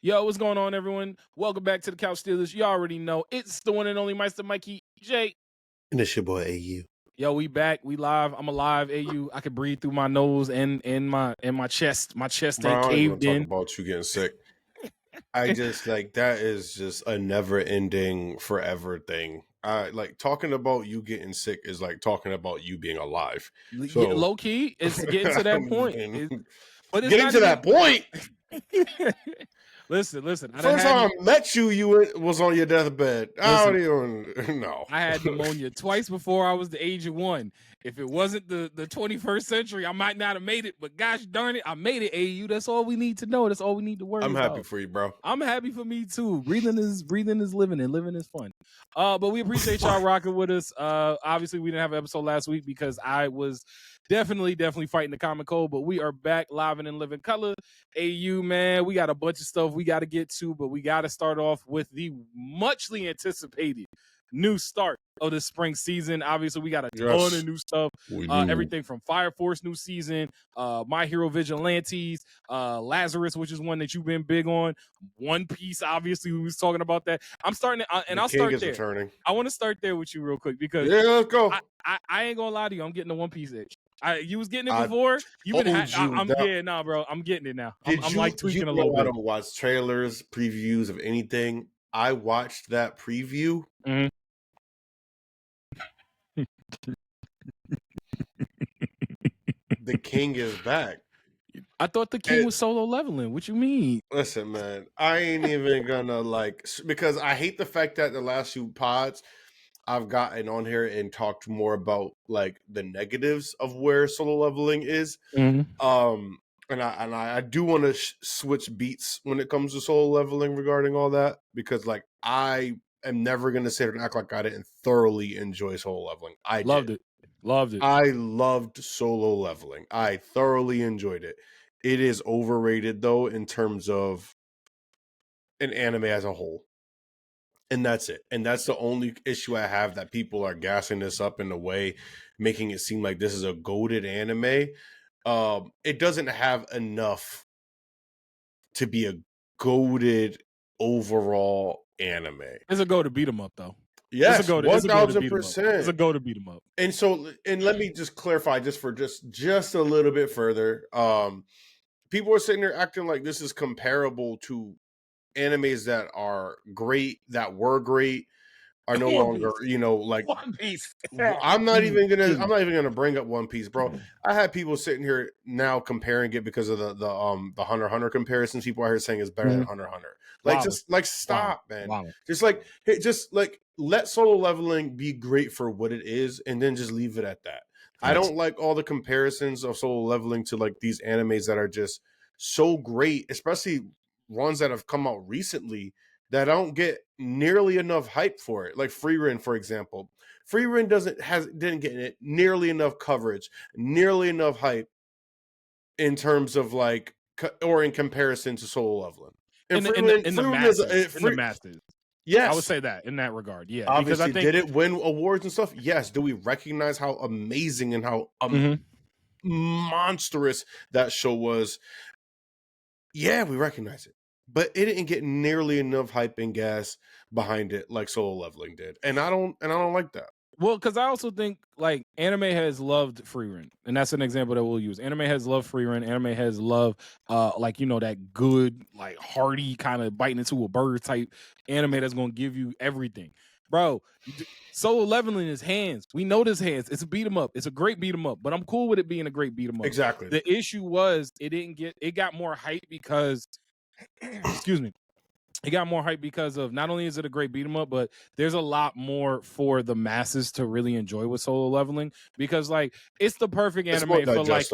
Yo, what's going on, everyone? Welcome back to the Couch Stealers. You already know it's the one and only Meister Mikey J. And it's your boy AU. Yo, we back. We live. I'm alive. AU. I can breathe through my nose and my chest. My chest ain't caved in. Talk about you getting sick. I just that is just a never-ending, forever thing. Like talking about you getting sick is like talking about you being alive. So, low key, it's getting to that point. But it's getting to that point. Listen. First time I met you, you was on your deathbed. I don't even know. I had pneumonia twice before I was the age of 1. If it wasn't the 21st century, I might not have made it. But gosh darn it, I made it, AU. That's all we need to know. That's all we need to worry about. I'm happy for you, bro. I'm happy for me too. Breathing is living, and living is fun. But we appreciate y'all rocking with us. Obviously, we didn't have an episode last week because I was definitely fighting the common cold, but we are back live and in living color. AU, man, we got a bunch of stuff we got to get to, but we got to start off with the muchly anticipated new start of the spring season. Obviously, we got a ton of new stuff. Everything from Fire Force new season, My Hero Vigilantes, Lazarus, which is one that you've been big on. One Piece, obviously, we was talking about that. I'm starting to, and I'll start there. Returning. I want to start there with you real quick because let's go. I ain't gonna lie to you. I'm getting the One Piece itch. You was getting it before. Bro. I'm getting it now. I'm like tweaking a little bit. I don't watch trailers, previews of anything. I watched that preview. Mm-hmm. The king is back. I thought the king was solo leveling. What you mean? Listen, man, I ain't even gonna because I hate the fact that the last few pods I've gotten on here and talked more about like the negatives of where solo leveling is. Mm-hmm. And I do want to switch beats when it comes to solo leveling regarding all that, because like I am never gonna sit and act like I didn't thoroughly enjoy solo leveling. I loved it. I loved solo leveling. I thoroughly enjoyed it. It is overrated though in terms of an anime as a whole. And that's it. And that's the only issue I have, that people are gassing this up in a way, making it seem like this is a goated anime. It doesn't have enough to be a goated overall anime. It's a go to beat 'em up though. Yes, 1,000%. It's a go to beat 'em up. And let me just clarify just a little bit further. People are sitting there acting like this is comparable to animes that are great, that were great, are no longer, like One Piece. I'm not even gonna bring up One Piece, bro. I had people sitting here now comparing it because of the Hunter x Hunter comparisons. People are here saying it's better than Hunter x Hunter. Like, just like stop, man. Wow. Just like let solo leveling be great for what it is, and then just leave it at that. I don't like all the comparisons of solo leveling to like these animes that are just so great, especially ones that have come out recently that don't get nearly enough hype for it. Like Frieren, for example. Frieren didn't get nearly enough coverage, nearly enough hype in terms of like, or in comparison to solo leveling. And in the masses. Yes, I would say that in that regard. Yeah, obviously, because did it win awards and stuff? Yes. Do we recognize how amazing and how monstrous that show was? Yeah, we recognize it, but it didn't get nearly enough hype and gas behind it like solo leveling did, and I don't like that. Well, because I also think like anime has loved Frieren, and that's an example that we'll use. Anime has loved Frieren. Anime has loved, that good, like hearty kind of biting into a bird type anime that's gonna give you everything, bro. Solo leveling is hands. We know this hands. It's a beat 'em up. It's a great beat 'em up, but I'm cool with it being a great beat 'em up. Exactly. The issue was it got more hype because, excuse me. It got more hype because of not only is it a great beat 'em up, but there's a lot more for the masses to really enjoy with solo leveling, because like it's the perfect anime for like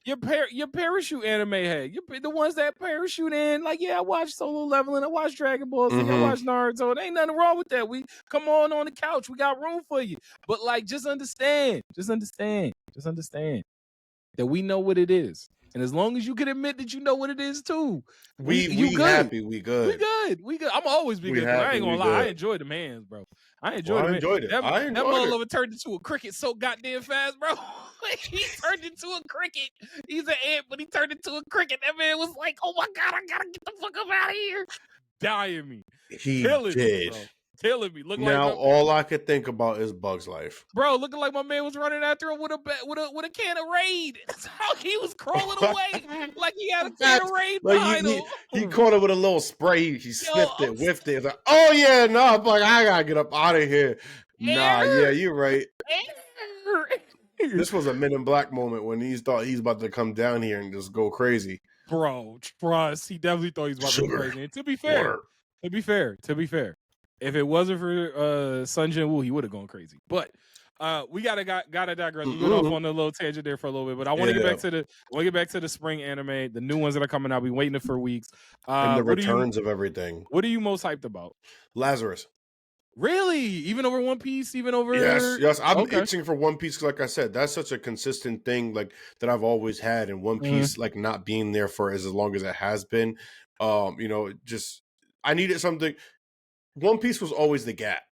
your parachute anime head. The ones that parachute in, like, yeah, I watch solo leveling, I watch Dragon Ball Z, I watch Naruto. There ain't nothing wrong with that. We come on the couch, we got room for you. But like, just understand that we know what it is. And as long as you can admit that you know what it is too, We good. happy, we good. We good. I'm always be good. I ain't gonna lie. I enjoy the mans, bro. I enjoyed it. That motherfucker turned into a cricket so goddamn fast, bro. He turned into a cricket. He's an ant, but he turned into a cricket. That man was like, oh my God, I gotta get the fuck up out of here. Dying me. He killing did. Me, bro. Killing me. Now all I could think about is Bug's Life. Bro, looking like my man was running after him with a can of Raid. That's how he was crawling away. Like he had a can of Raid behind him. He caught it with a little spray. He sniffed it, whiffed it. It's like, oh yeah, no. I'm like, I gotta get up out of here. Nah, yeah, you're right. This was a Men in Black moment when he thought he's about to come down here and just go crazy. Bro, trust. He definitely thought he was about to go crazy. And to be fair, if it wasn't for Sun Jin Woo, he would have gone crazy. But we gotta digress. We went off on a little tangent there for a little bit, but I want to get back to the spring anime, the new ones that are coming out. We've been waiting for weeks. And the returns of everything. What are you most hyped about? Lazarus. Really? Even over One Piece? Even over? Yes. I'm itching for One Piece. Like I said, that's such a consistent thing, like that I've always had, and One Piece, like not being there for as long as it has been. Just I needed something. One Piece was always the gap,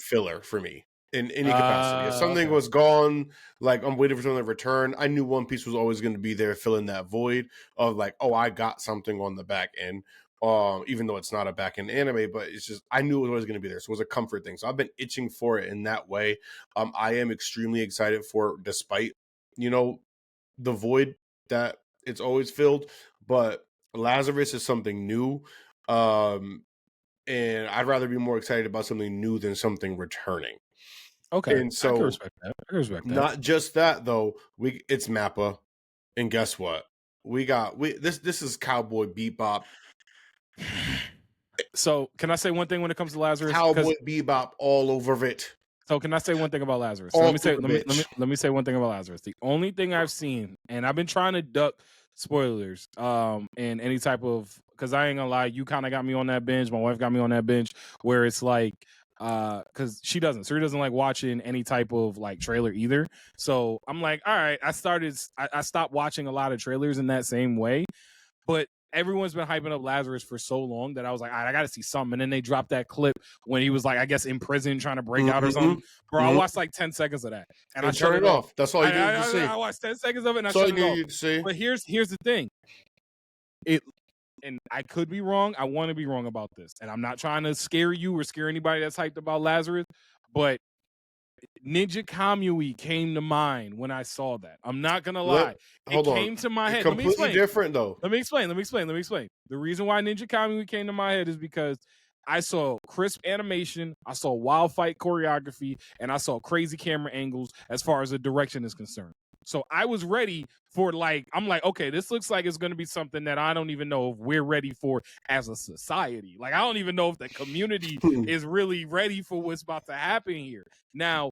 filler for me in any capacity. If something was gone, like I'm waiting for something to return, I knew One Piece was always going to be there, filling that void of like, oh, I got something on the back end. Even though it's not a back end anime, but it's just I knew it was always going to be there, so it was a comfort thing. So I've been itching for it in that way. I am extremely excited for it, despite the void that it's always filled. But Lazarus is something new. And I'd rather be more excited about something new than something returning. Okay, and so I can respect that. Not just that though. It's Mappa, and guess what? This is Cowboy Bebop. So can I say one thing when it comes to Lazarus? Cowboy Bebop all over it. So can I say one thing about Lazarus? So let me say one thing about Lazarus. The only thing I've seen, and I've been trying to duck spoilers, and any type of, because I ain't gonna lie, you kind of got me on that binge. My wife got me on that binge where it's like, because Suri doesn't like watching any type of like trailer either. So I'm like, all right, I stopped watching a lot of trailers in that same way, but everyone's been hyping up Lazarus for so long that I was like, I got to see something. And then they dropped that clip when he was like, I guess in prison trying to break out or something. Bro, I watched like 10 seconds of that. And I turned it off. That's all you needed to see. I watched 10 seconds of it and I shut it off. But here's the thing. And I could be wrong. I want to be wrong about this. And I'm not trying to scare you or scare anybody that's hyped about Lazarus. But Ninja Kamui came to mind when I saw that. I'm not gonna lie. It came to my head. Completely different though. Let me explain. The reason why Ninja Kamui came to my head is because I saw crisp animation, I saw wild fight choreography, and I saw crazy camera angles as far as the direction is concerned. So I was ready for I'm like, okay, this looks like it's going to be something that I don't even know if we're ready for as a society. Like, I don't even know if the community is really ready for what's about to happen here. Now,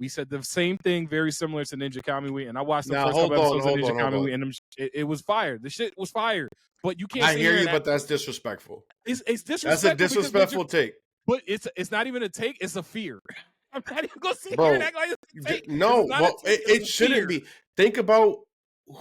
we said the same thing, very similar to Ninja Kamui, and I watched the first couple episodes of Ninja Kamui, and it was fire. The shit was fire. But you can't. I hear you, but that's disrespectful. It's disrespectful. That's a disrespectful take. But it's not even a take. It's a fear. I'm not even gonna sit here and act like it's a take. No, it shouldn't be. Think about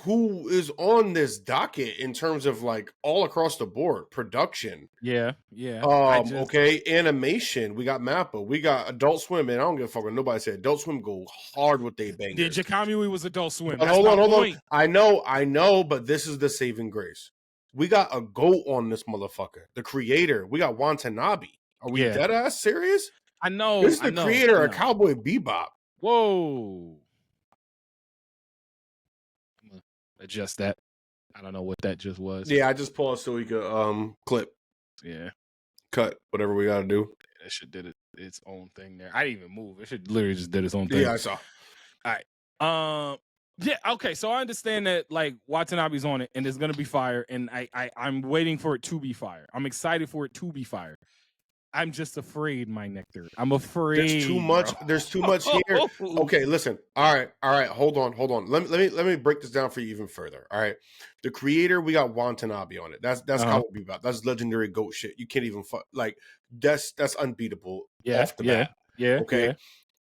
who is on this docket in terms of like all across the board production. Yeah. Okay, animation. We got Mappa. We got Adult Swim, and I don't give a fuck what nobody said. Adult Swim go hard with they bangers. Ninja Kamui was Adult Swim. Hold on. I know, but this is the saving grace. We got a GOAT on this motherfucker. The creator. We got Watanabe. Are we dead ass serious? I know. This is the creator of Cowboy Bebop. Whoa. I'm gonna adjust that. I don't know what that just was. Yeah, I just paused so we could clip. Yeah. Cut whatever we gotta do. That shit did its own thing there. I didn't even move. It should literally just did its own thing. Yeah, I saw. All right. Yeah, okay. So I understand that like Watanabe's on it and it's gonna be fire, and I'm waiting for it to be fire. I'm excited for it to be fire. I'm just afraid, my nectar. I'm afraid. There's too much. Bro. There's too much here. Okay, listen. All right. Hold on. Let me break this down for you even further. All right. The creator, we got Watanabe on it. That's Cowboy Bebop. That's legendary GOAT shit. You can't even that's unbeatable off the bat. Yeah. Okay. Yeah.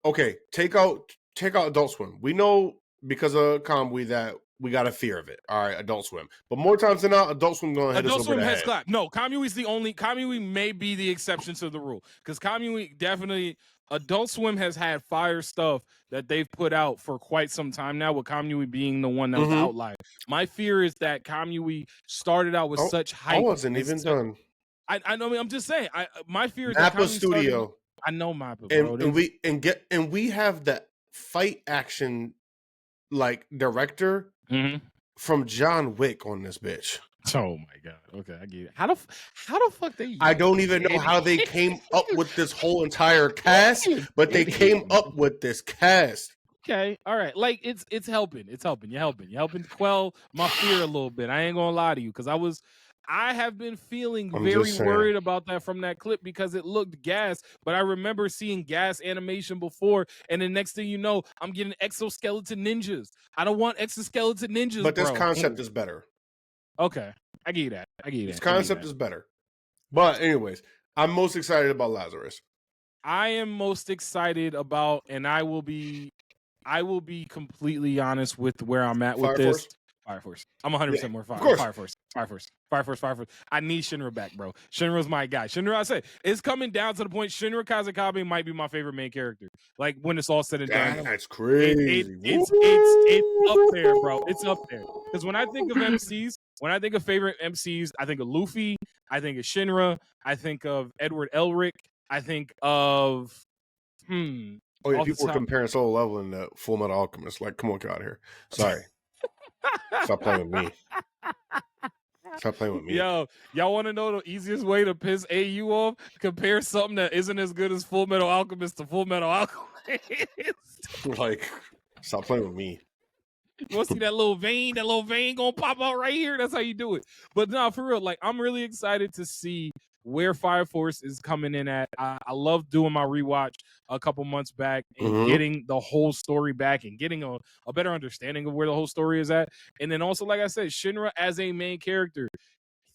Okay. Take out Adult Swim. We know because of Kamui that we got a fear of it. All right, Adult Swim. But more times than not, Adult Swim going to hit us Adult over Swim the has head. clapped. No, Kamui may be the exception to the rule because Kamui definitely. Adult Swim has had fire stuff that they've put out for quite some time now, with Kamui being the one that was the outlier. My fear is that Kamui started out with such hype. I wasn't even done. I know. I'm just saying. My fear is Mappa that Kamui Studio. I know Mappa, bro. And we have that fight action like director from John Wick on this bitch. Oh my god. Okay, I get it. How the fuck they? I don't even know how they came up with this whole entire cast, but they came up with this cast. Okay, all right. Like it's helping. It's helping. You're helping quell my fear a little bit. I ain't gonna lie to you because I have been feeling very worried about that from that clip because it looked gas, but I remember seeing gas animation before, and the next thing you know, I'm getting exoskeleton ninjas. I don't want exoskeleton ninjas, but this concept is better. Okay, I get that. This concept is better. But anyways, I'm most excited about Lazarus. I am most excited about, and I will be completely honest with where I'm at with this. Fire Force. I'm 100% more Fire Force. I need Shinra back, bro. Shinra's my guy. Shinra, I say, it's coming down to the point. Shinra Kazakabe might be my favorite main character. Like when it's all said and done. That's crazy. It's up there, bro. It's up there. Because when I think of MCs, when I think of favorite MCs, I think of Luffy. I think of Shinra. I think of Edward Elric. I think of Oh yeah, people were comparing Solo Leveling to Full Metal Alchemist. Like, come on, get out of here. Sorry. Stop playing with me. Stop playing with me. Yo, y'all want to know the easiest way to piss AU off? Compare something that isn't as good as Full Metal Alchemist to Full Metal Alchemist. Like, stop playing with me. You want to see that little vein? That little vein gonna pop out right here? That's how you do it. But no, for real, like I'm really excited to see where Fire Force is coming in at. I love doing my rewatch a couple months back and getting the whole story back and getting a better understanding of where the whole story is at. And then also, like I said, Shinra as a main character.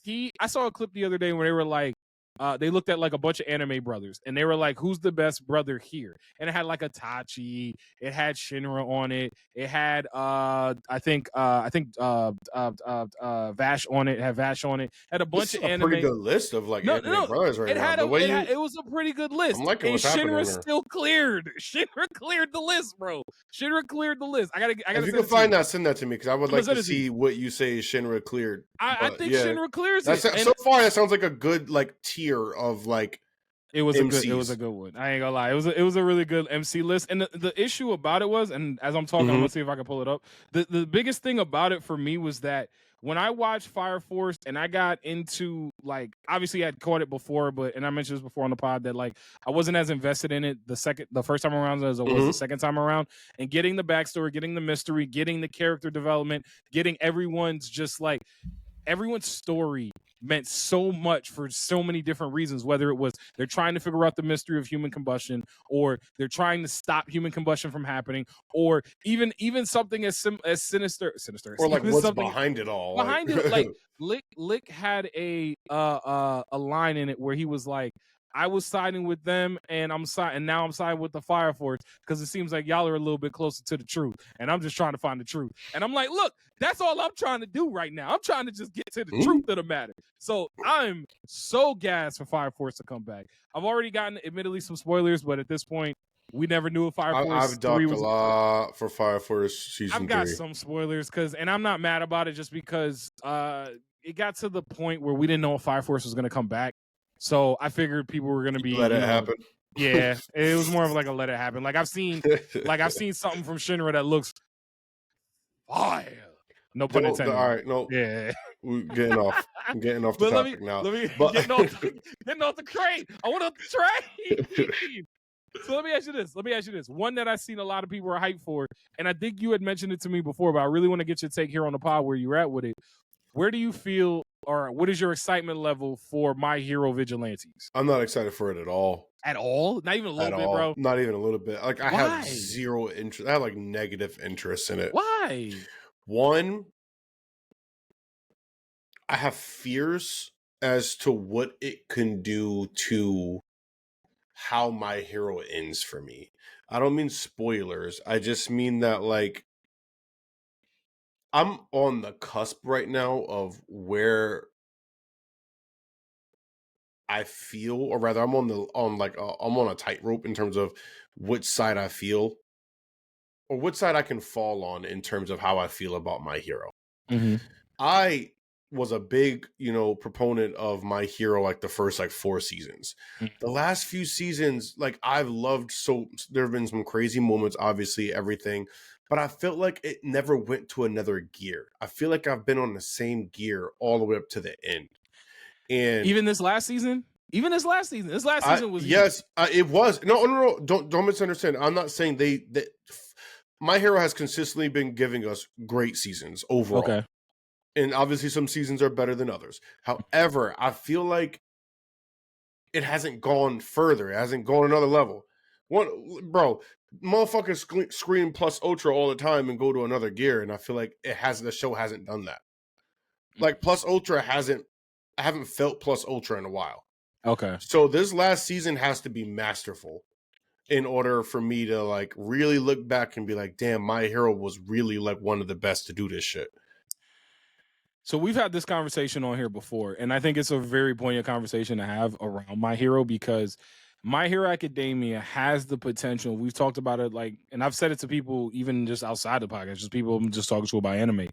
I saw a clip the other day where they were like, they looked at like a bunch of anime brothers and they were like, who's the best brother here? And it had like Itachi, it had Shinra on it, it had Vash on it, had Vash on it, had a bunch of anime. Pretty good list of like anime brothers right now. It was a pretty good list. And Shinra still cleared. Shinra cleared the list, bro. Shinra cleared the list. I gotta if you can find that, send that to me because I would like to see what you say Shinra cleared. I think Shinra clears it. So far, that sounds like a good like tier of like it was a good one. I ain't gonna lie. It was a really good MC list. And the issue about it was, and as I'm talking, I'm gonna see if I can pull it up. The biggest thing about it for me was that when I watched Fire Force and I got into like obviously I'd caught it before, and I mentioned this before on the pod that like I wasn't as invested in it the first time around as I was the second time around. And getting the backstory, getting the mystery, getting the character development, getting everyone's story meant so much for so many different reasons, whether it was they're trying to figure out the mystery of human combustion, or they're trying to stop human combustion from happening, or even something as sinister, or like what's behind it all. Like Lick had a line in it where he was like, I was siding with them, and now I'm siding with the Fire Force because it seems like y'all are a little bit closer to the truth, and I'm just trying to find the truth. And I'm like, look, that's all I'm trying to do right now. I'm trying to just get to the truth of the matter. So I'm so gassed for Fire Force to come back. I've already gotten, admittedly, some spoilers, but at this point, we never knew if Fire Force. I've talked a lot for Fire Force season 3. I've got some spoilers and I'm not mad about it just because it got to the point where we didn't know if Fire Force was going to come back. So I figured people were going to be let it happen. Yeah, it was more of like a let it happen. Like I've seen something from Shinra that looks fire. No pun intended. All right, no. Yeah, we're getting off. I'm getting off the topic now. Getting off the crane. I want off the train. So let me ask you this. One that I've seen a lot of people are hyped for, and I think you had mentioned it to me before, but I really want to get your take here on the pod where you're at with it. Where do you feel, or what is your excitement level for My Hero Vigilantes? I'm not excited for it at all. At all? Not even a little bit, bro? Not even a little bit. Like I have zero interest. I have like negative interest in it. Why? One, I have fears as to what it can do to how My Hero ends for me. I don't mean spoilers. I just mean that like I'm on the cusp right now of where I feel, or rather, I'm I'm on a tightrope in terms of which side I feel, or which side I can fall on in terms of how I feel about My Hero. Mm-hmm. I was a big, proponent of My Hero like the first like 4 seasons. The last few seasons, like I've loved, so there have been some crazy moments, obviously, everything, but I felt like it never went to another gear. I feel like I've been on the same gear all the way up to the end. And Even this last season, this last season was heat. yes, it was. No. Don't misunderstand. I'm not saying that My Hero has consistently been giving us great seasons overall. Okay. And obviously some seasons are better than others. However, I feel like it hasn't gone further. It hasn't gone another level. Bro, motherfuckers scream plus ultra all the time and go to another gear, and I feel like the show hasn't done that. Like plus ultra I haven't felt plus ultra in a while. Okay. So this last season has to be masterful in order for me to like really look back and be like, damn, My Hero was really like one of the best to do this shit. So we've had this conversation on here before, and I think it's a very poignant conversation to have around My Hero because My Hero Academia has the potential. We've talked about it, and I've said it to people even just outside the podcast, just people I'm just talking to about anime.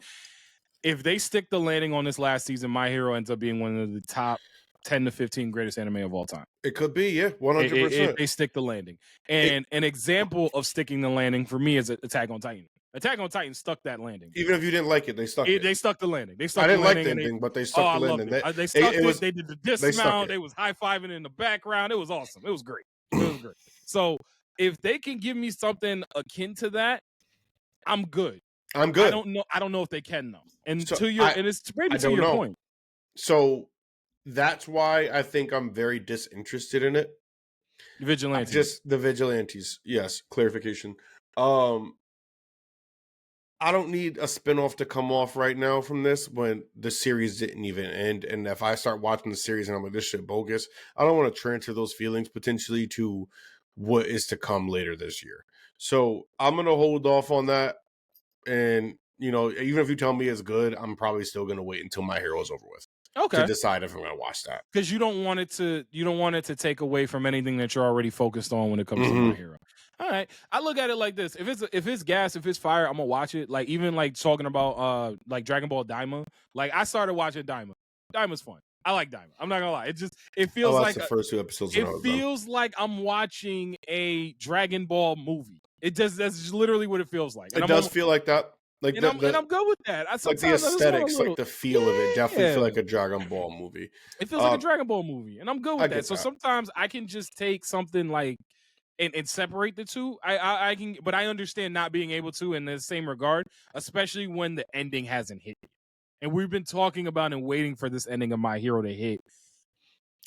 If they stick the landing on this last season, My Hero ends up being one of the top 10 to 15 greatest anime of all time. It could be, yeah, 100%. If they stick the landing. And an example of sticking the landing for me is Attack on Titan. Attack on Titan stuck that landing. Even if you didn't like it, they stuck it. They stuck the landing. They stuck I didn't the like landing the ending, but they stuck the landing. They stuck it. They did the dismount. They was high-fiving in the background. It was awesome. It was great. So if they can give me something akin to that, I'm good. I'm good. I don't know if they can though. And so to your point. So that's why I think I'm very disinterested in it. Vigilantes. Just the vigilantes. Yes, clarification. I don't need a spinoff to come off right now from this when the series didn't even end. And if I start watching the series and I'm like, this shit bogus, I don't want to transfer those feelings potentially to what is to come later this year. So I'm going to hold off on that. And, even if you tell me it's good, I'm probably still going to wait until My Hero is over with. Okay. To decide if I'm going to watch that. Because you don't want it to take away from anything that you're already focused on when it comes to My Hero. All right. I look at it like this. If it's gas, if it's fire, I'm gonna watch it. Like even like talking about like Dragon Ball Daima. Like I started watching Daima. Daima's fun. I like Daima. I'm not gonna lie. It feels like the first 2 episodes. It feels like I'm watching a Dragon Ball movie. That's literally what it feels like. And it does feel like that. Like and I'm good with that. Like the aesthetics, like the feel of it, definitely feel like a Dragon Ball movie. It feels like a Dragon Ball movie, and I'm good with that. So sometimes I can just take something like and separate the two. I can, but I understand not being able to in the same regard, especially when the ending hasn't hit yet. And we've been talking about and waiting for this ending of My Hero to hit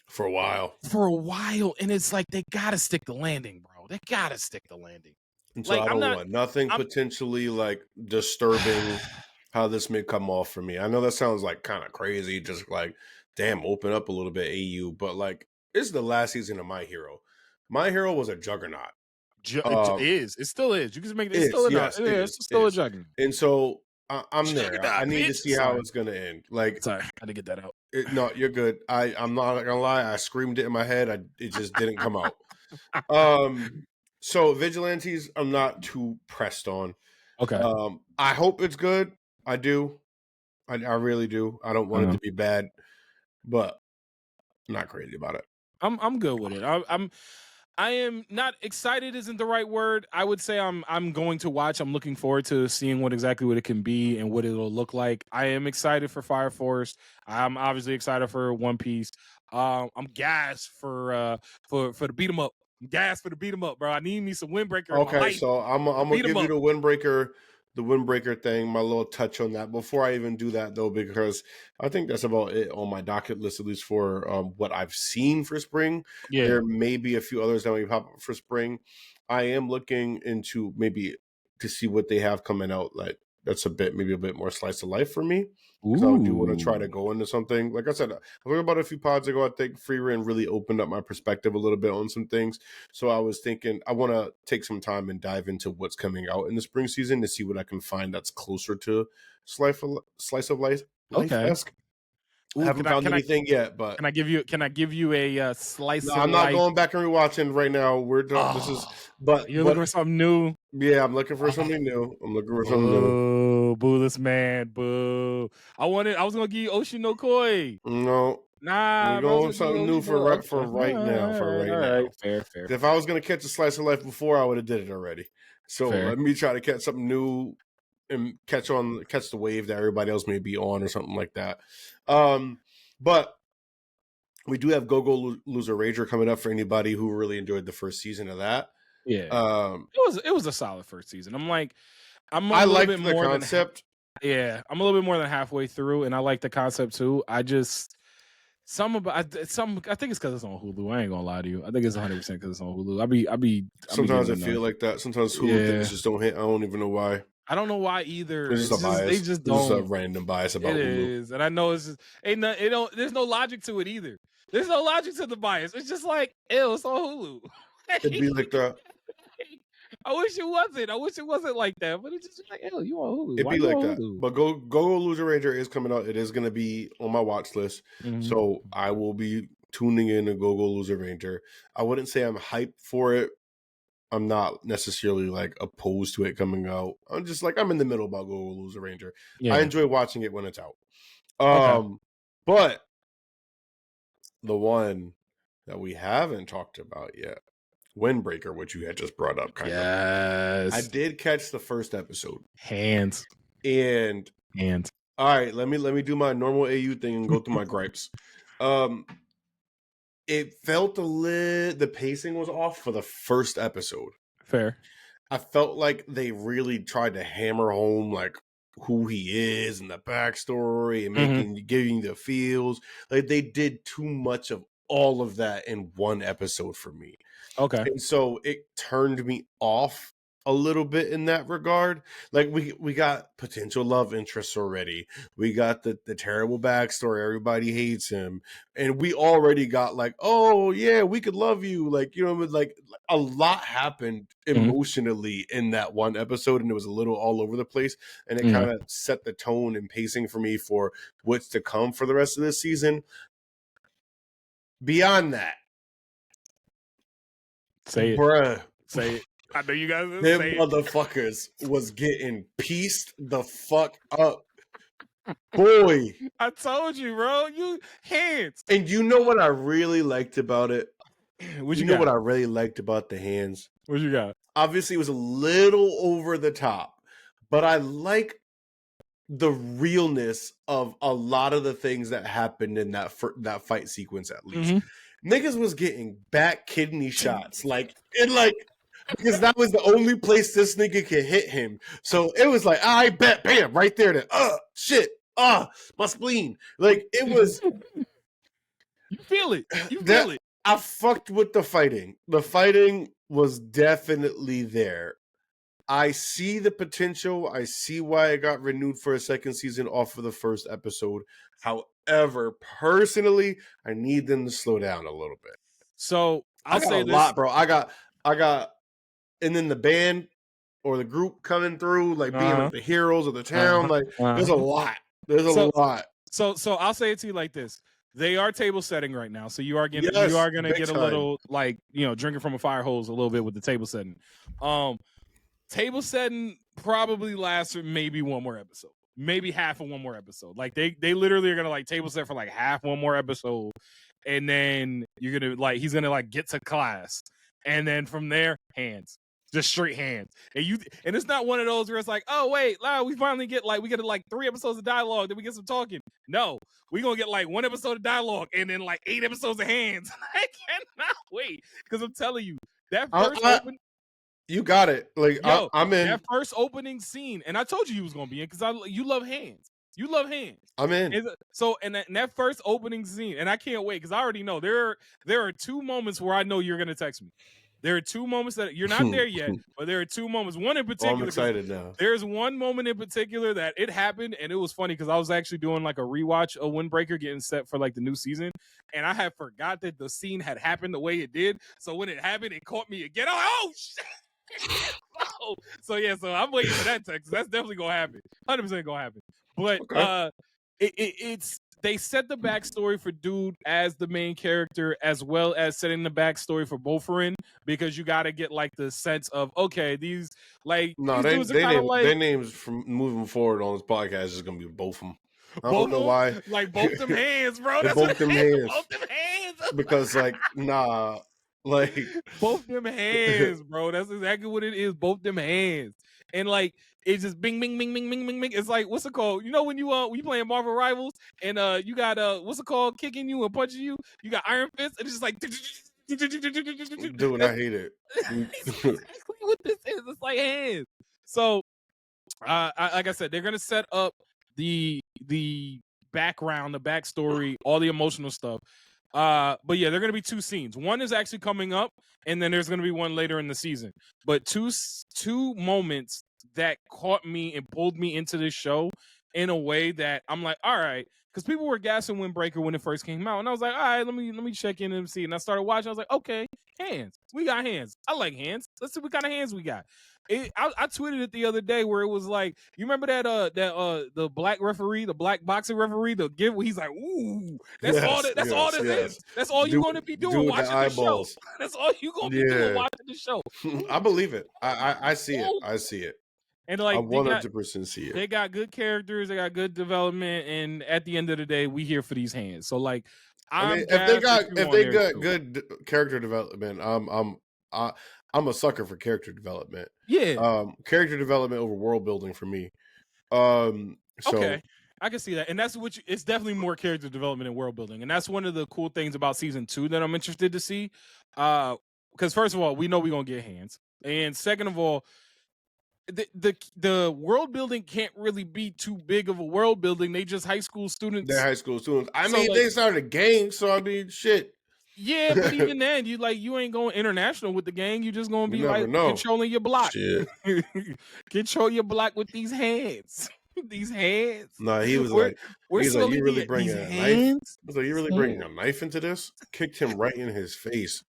for a while. And it's like they gotta stick the landing, bro. They gotta stick the landing. And so I don't want nothing potentially like disturbing how this may come off for me. I know that sounds like kind of crazy, just like, damn, open up a little bit, AU. But like, it's the last season of My Hero. My Hero was a juggernaut. It still is. You can make it. It's still a juggernaut. And so I'm there. I need to see how it's gonna end. Like, sorry, I had to get that out. No, you're good. I'm not gonna lie. I screamed it in my head. It just didn't come out. So Vigilantes, I'm not too pressed on. Okay. I hope it's good. I do. I really do. I don't want it to be bad, but I'm not crazy about it. I'm good with it. I am not excited isn't the right word. I would say I'm going to watch. I'm looking forward to seeing what it can be and what it'll look like. I am excited for Fire Force. I'm obviously excited for One Piece. I'm gassed for the beat 'em up. I'm gassed for the beat 'em up, bro. I need me some Windbreaker. Okay, so I'm gonna give you the windbreaker thing, my little touch on that. Before I even do that though, because I think that's about it on my docket list, at least for what I've seen for spring. Yeah. There may be a few others that may pop up for spring. I am looking into maybe to see what they have coming out like that's maybe a bit more slice of life for me. So I do want to try to Ooh. go into something. Like I said, I talked about a few pods ago. I think Free Reign really opened up my perspective a little bit on some things. So I was thinking I want to take some time and dive into what's coming out in the spring season to see what I can find that's closer to slice of life Okay. esque. I Ooh, haven't found anything yet, but can I give you a slice no, of I'm not life? going back and rewatching right now. This is, Oh, but you're looking for something new. yeah, I'm looking for Oh, something new. I'm looking for something new. boo, boo this man, boo. I was gonna give you Ocean no Koi. No, we're Nah, bro, I was going with gonna give you something new Ocean no. Okay. for right now. For right All right. now. If I was gonna catch a slice of life before, I would have did it already. So Fair. let me try to catch something new and catch the wave that everybody else may be on or something like that. But we do have Go Go Loser Rager coming up for anybody who really enjoyed the first season of that. Yeah. It was a solid first season. I'm a I little liked bit the more concept. I'm a little bit more than halfway through, and I like the concept too. I just I think it's because it's on Hulu. I ain't gonna lie to you. I think it's 100% because it's on Hulu. Sometimes I getting feel like that. Sometimes Hulu things just don't hit. I don't even know why. I don't know why either. It's just a bias. They just It's just a don't. random bias about It Hulu. is, and I know it's just there's no logic to it either. There's no logic to the bias. It's just like, ew, it's on Hulu. It'd be like that. I wish it wasn't. I wish it wasn't like that, but it's just like, ew, you on Hulu. It'd Why be you like on that. Hulu? But Go Loser Ranger is coming out. It is going to be on my watch list. Mm-hmm. So I will be tuning in to Go Loser Ranger. I wouldn't say I'm hyped for it. I'm not necessarily like opposed to it coming out. I'm just like, I'm in the middle about Go Loser Ranger. Yeah. I enjoy watching it when it's out. Okay. But the one that we haven't talked about yet, Windbreaker, which you had just brought up, kind of. I did catch the first episode. Hands. And all right, let me do my normal AU thing and go through my gripes. It felt the pacing was off for the first episode. Fair. I felt like they really tried to hammer home like who he is and the backstory and giving the feels. Like they did too much of all of that in one episode for me. Okay. And so it turned me off a little bit in that regard. Like we got potential love interests already. We got the terrible backstory. Everybody hates him. And we already got like, oh yeah, we could love you. Like, you know, like a lot happened emotionally in that one episode, and it was a little all over the place. And it kind of set the tone and pacing for me for what's to come for the rest of this season. Beyond that, say it, bruh. Say it. I know you guys. Them motherfuckers was getting pieced the fuck up. Boy. I told you, bro. You hands. And you know what I really liked about it? What you know what I really liked about the hands? What you got? Obviously, it was a little over the top, but I like the realness of a lot of the things that happened in that fight sequence, at least. Niggas was getting back kidney shots, because that was the only place this nigga could hit him. So it was like, I bet, bam, right there. Shit, my spleen. Like it was. You feel it. You feel it. I fucked with the fighting. The fighting was definitely there. I see the potential. I see why it got renewed for a second season off of the first episode. However, personally, I need them to slow down a little bit. So I got a lot, bro. I got, and then the band or the group coming through, like being like the heroes of the town. Like there's a lot. There's a lot. So I'll say it to you like this. They are table setting right now, so you are gonna get a little like, you know, drinking from a fire hose a little bit with the table setting. Table setting probably lasts for maybe one more episode, maybe half of one more episode. Like they literally are gonna like table set for like half one more episode, and then you're gonna like he's gonna like get to class, and then from there hands. Just straight hands. And it's not one of those where it's like, oh wait, we finally get like 3 episodes of dialogue, then we get some talking. No, we're gonna get like 1 episode of dialogue and then like 8 episodes of hands. I cannot wait. Because I'm telling you, that first you got it. Like I'm in that first opening scene, and I told you was gonna be in because you love hands. You love hands. I'm in. So in that first opening scene, and I can't wait because I already know there are 2 moments where I know you're gonna text me. There are two moments that you're not there yet, but there are two moments. One in Oh, I'm particular, excited now. there's one moment in particular that it happened, and it was funny because I was actually doing like a rewatch of Windbreaker, getting set for like the new season, and I had forgot that the scene had happened the way it did. So when it happened, it caught me again. Oh shit! So yeah, so I'm waiting for that text. That's definitely gonna happen. 100% gonna happen. But Okay. it's they set the backstory for Dude as the main character, as well as setting the backstory for Boferin, because you got to get like the sense of, okay, these No, these dudes are kind of like their names from moving forward on this podcast is gonna be both of them. I both don't know of them, why. like both them hands, bro. They're That's what both them it is. hands Both them hands. because like Both them hands, bro. That's exactly what it is. Both them hands. And like it's just bing bing bing bing bing bing bing. It's like, what's it called? You know when you playing Marvel Rivals and you got what's it called, kicking you and punching you? You got Iron Fist and it's just like dude, I hate it. that's exactly what this is. It's like hands. So like I said, they're gonna set up the background, the backstory, all the emotional stuff. But yeah, there are gonna be two scenes. One is actually coming up, and then there's gonna be one later in the season. But two moments that caught me and pulled me into this show in a way that I'm like, all right, because people were gassing Windbreaker when it first came out, and I was like, all right, let me check in and see. And I started watching. I was like, okay, hands. We got hands. I like hands. Let's see what kind of hands we got. I tweeted it the other day where it was like, you remember that the black referee, the black boxing referee, the give he's like, ooh, that's all this is. That's all you're gonna be doing watching the show. That's all you're gonna be doing watching the show. I believe it. I see it. I see it. And like I 100% see it. They got good characters, they got good development, and at the end of the day, we here for these hands. So like, I mean, if they got good character development, I'm a sucker for character development. Yeah. Character development over world building for me. So okay, I can see that, and that's it's definitely more character development and world building, and that's one of the cool things about season 2 that I'm interested to see. Because first of all, we know we're gonna get hands, and second of all, the world building can't really be too big of a world building. They just high school students. They're high school students. I mean, they started a gang, so I mean, shit. Yeah, but even then, you ain't going international with the gang. You just gonna be like controlling your block. Control your block with these hands. These hands. No, he was like, you really bringing a knife? I was like, you really bringing a knife into this? Kicked him right in his face.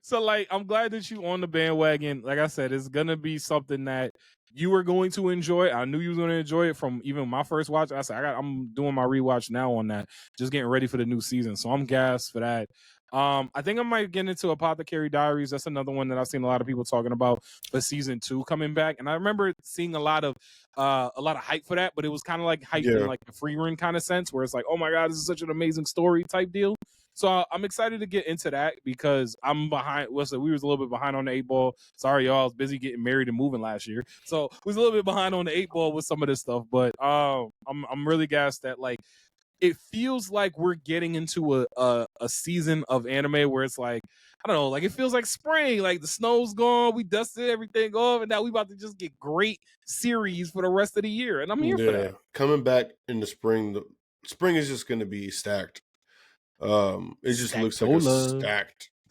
So like, I'm glad that you on the bandwagon. Like I said, it's gonna be something that you are going to enjoy. I knew you was gonna enjoy it from even my first watch. I said I'm doing my rewatch now on that, just getting ready for the new season. So I'm gassed for that. I think I might get into Apothecary Diaries. That's another one that I've seen a lot of people talking about for season 2 coming back. And I remember seeing a lot of hype for that, but it was kind of like hype in like a free run kind of sense, where it's like, oh my god, this is such an amazing story type deal. So I'm excited to get into that because I'm behind. We was a little bit behind on the 8 ball. Sorry, y'all. I was busy getting married and moving last year, so we was a little bit behind on the 8 ball with some of this stuff. But I'm really gassed that like it feels like we're getting into a season of anime where it's like, I don't know, like it feels like spring. Like the snow's gone, we dusted everything off, and now we about to just get great series for the rest of the year. And I'm here for that. Coming back in the spring, spring is just going to be stacked. It just looks like a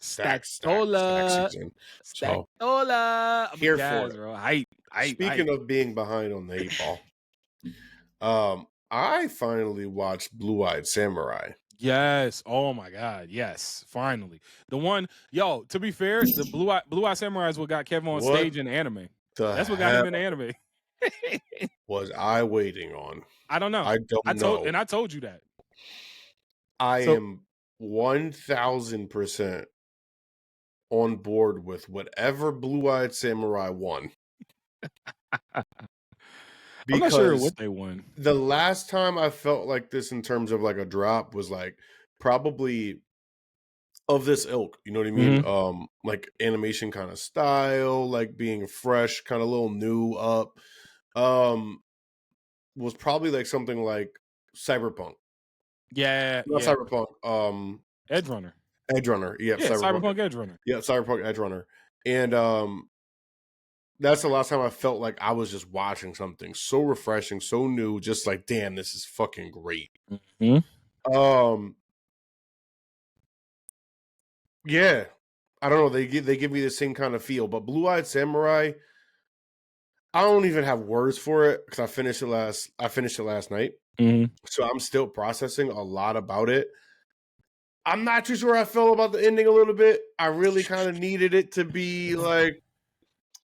stacked season. Stacktola. I'm here for it, bro. Speaking of being behind on the 8 ball, I finally watched Blue-Eyed Samurai. Yes. Oh my god. Yes. Finally, the one. Yo, to be fair, the Blue-Eyed Samurai is what got Kevin on stage in anime. That's what got him in anime. Was I waiting on? I don't know. I told you that. I am 1000% on board with whatever Blue-Eyed Samurai won. I'm not sure what they won. The last time I felt like this in terms of like a drop was like probably of this ilk, you know what I mean? Mm-hmm. Like animation kind of style, like being fresh, kind of a little new up. Was probably like something like Cyberpunk. Yeah, not Cyberpunk. Edgerunner. Yeah, Cyberpunk Edgerunner. Yeah, Cyberpunk Edgerunner. And that's the last time I felt like I was just watching something so refreshing, so new, just like, damn, this is fucking great. Mm-hmm. Yeah. I don't know. They give me the same kind of feel. But Blue Eyed Samurai, I don't even have words for it because I finished it last night. Mm-hmm. So I'm still processing a lot about it. I'm not too sure how I felt about the ending a little bit. I really kind of needed it to be like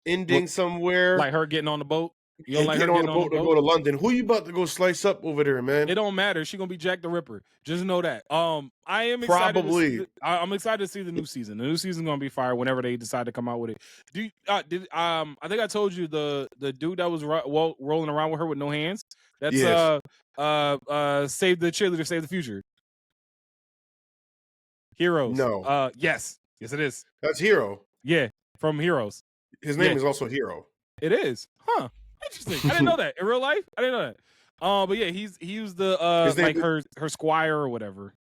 ending somewhere. Like her getting on the boat. You don't like Get her on the getting on the boat to boat? go to London. Who you about to go slice up over there, man? It don't matter. She gonna be Jack the Ripper. Just know that. I am excited. Probably. I'm excited to see the new season. The new season's gonna be fire whenever they decide to come out with it. I think I told you the dude that was rolling around with her with no hands. That's Yes. Save the Cheerleader, Save the Future. Heroes. No. Yes it is. That's Hero. Yeah, from Heroes. His name is also Hero. It is. Huh. Interesting. I didn't know that. In real life, I didn't know that. But yeah, he was the like her squire or whatever.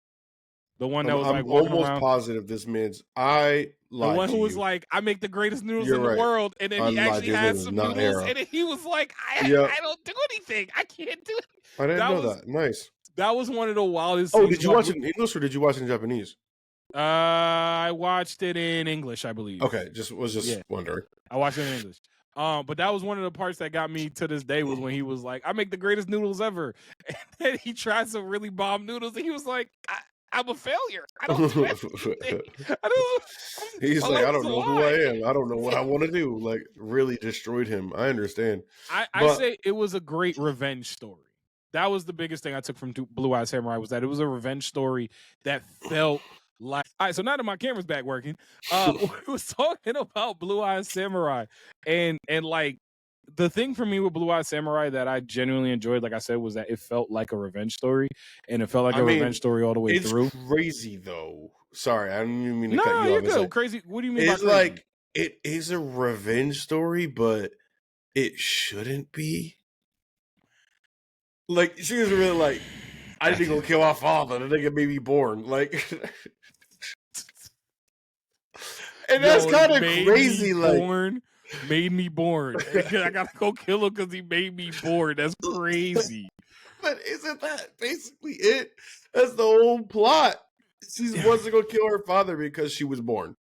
The one that was like walking almost around. positive this means the one who was like, I make the greatest noodles in the world, and then he actually had some noodles, and then he was like, I don't do anything. I can't do it. I didn't know that. Nice. That was one of the wildest. Oh, did you watch it in English or did you watch it in Japanese? I watched it in English, I believe. Okay, was wondering. I watched it in English. But that was one of the parts that got me to this day was when he was like, I make the greatest noodles ever. And then he tried some really bomb noodles and he was like, I'm a failure. I don't do anything. He's like, I don't know who I am. I don't know what I want to do. Like, really destroyed him. I understand. I say it was a great revenge story. That was the biggest thing I took from Blue Eyed Samurai was that it was a revenge story that felt like. All right, so now that my camera's back working, we was talking about Blue Eyed Samurai, and like the thing for me with Blue Eyed Samurai that I genuinely enjoyed, like I said, was that it felt like a revenge story, and it felt like a revenge story all the way through. It's crazy though. Sorry, I didn't even mean to cut you off. You're good. Crazy. What do you mean? It's like it is a revenge story, but it shouldn't be. Like she was really like, I didn't go kill our father. The nigga made me born. Like, and that's kind of crazy. Like, made me born. I gotta go kill him because he made me born. That's crazy. But isn't that basically it? That's the whole plot. She wants to go kill her father because she was born.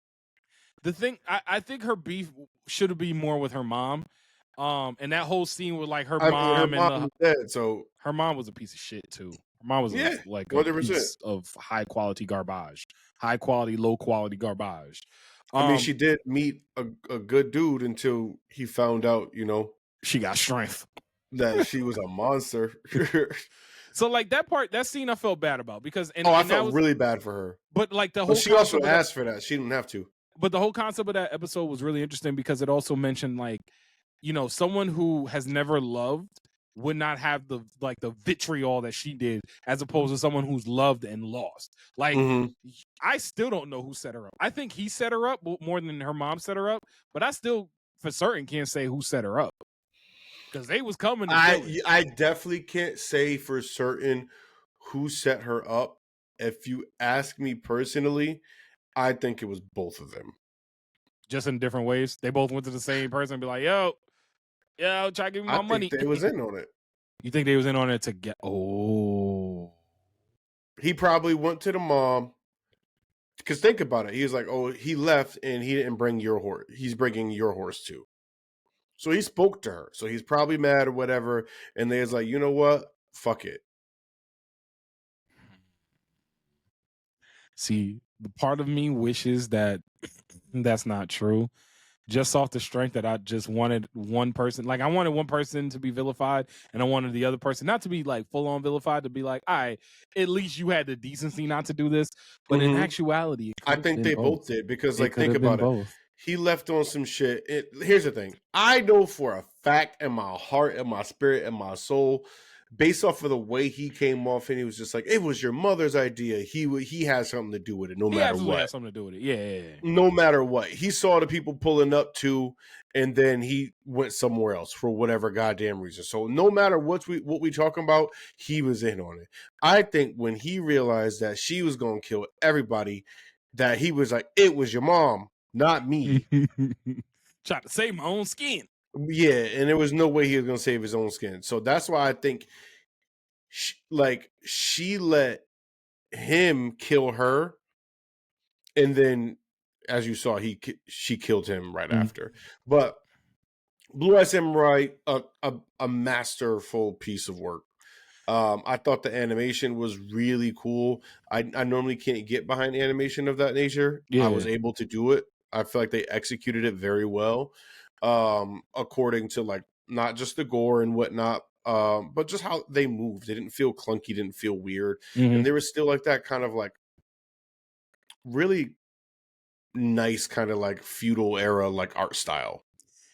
The thing, I think her beef should be more with her mom. And that whole scene with like her mom was dead, so her mom was a piece of shit too. Her mom was like 100%. A piece of high quality garbage, high quality, low quality garbage. I mean, she did meet a good dude until he found out, she got strength, that she was a monster. So like that scene, I felt bad about because I felt really bad for her. But like the whole, she also asked for that. She didn't have to. But the whole concept of that episode was really interesting because it also mentioned like, someone who has never loved would not have the vitriol that she did, as opposed to someone who's loved and lost. Like, I still don't know who set her up. I think he set her up more than her mom set her up, but I still for certain can't say who set her up because they was coming. I definitely can't say for certain who set her up. If you ask me personally, I think it was both of them. Just in different ways. They both went to the same person and be like, yo, try to give me my money. They was in on it. You think they was in on it to get... Oh. He probably went to the mom. Because think about it. He was like, oh, he left and he didn't bring your horse. He's bringing your horse too. So he spoke to her. So he's probably mad or whatever. And they was like, you know what? Fuck it. See, the part of me wishes that that's not true. Just off the strength that I just wanted one person. Like, I wanted one person to be vilified, and I wanted the other person not to be, like, full-on vilified, to be like, all right, at least you had the decency not to do this. But in actuality, I think they both did. Because, like, think about it. He left on some shit. Here's the thing. I know for a fact in my heart, in my spirit, in my soul, based off of the way he came off, and he was just like, it was your mother's idea. He had something to do with it, no matter what. He had something to do with it. Yeah. No matter what. He saw the people pulling up to, and then he went somewhere else for whatever goddamn reason. So no matter what we talking about, he was in on it. I think when he realized that she was going to kill everybody, that he was like, it was your mom, not me. Trying to save my own skin. Yeah, and there was no way he was going to save his own skin. So that's why I think she let him kill her, and then as you saw, she killed him right after. But Blue Eye Samurai, a masterful piece of work. I thought the animation was really cool. I normally can't get behind animation of that nature. I was able to do it. I feel like they executed it very well, according to like not just the gore and whatnot, but just how they moved. They didn't feel clunky, didn't feel weird, and there was still like that kind of like really nice kind of like feudal era like art style.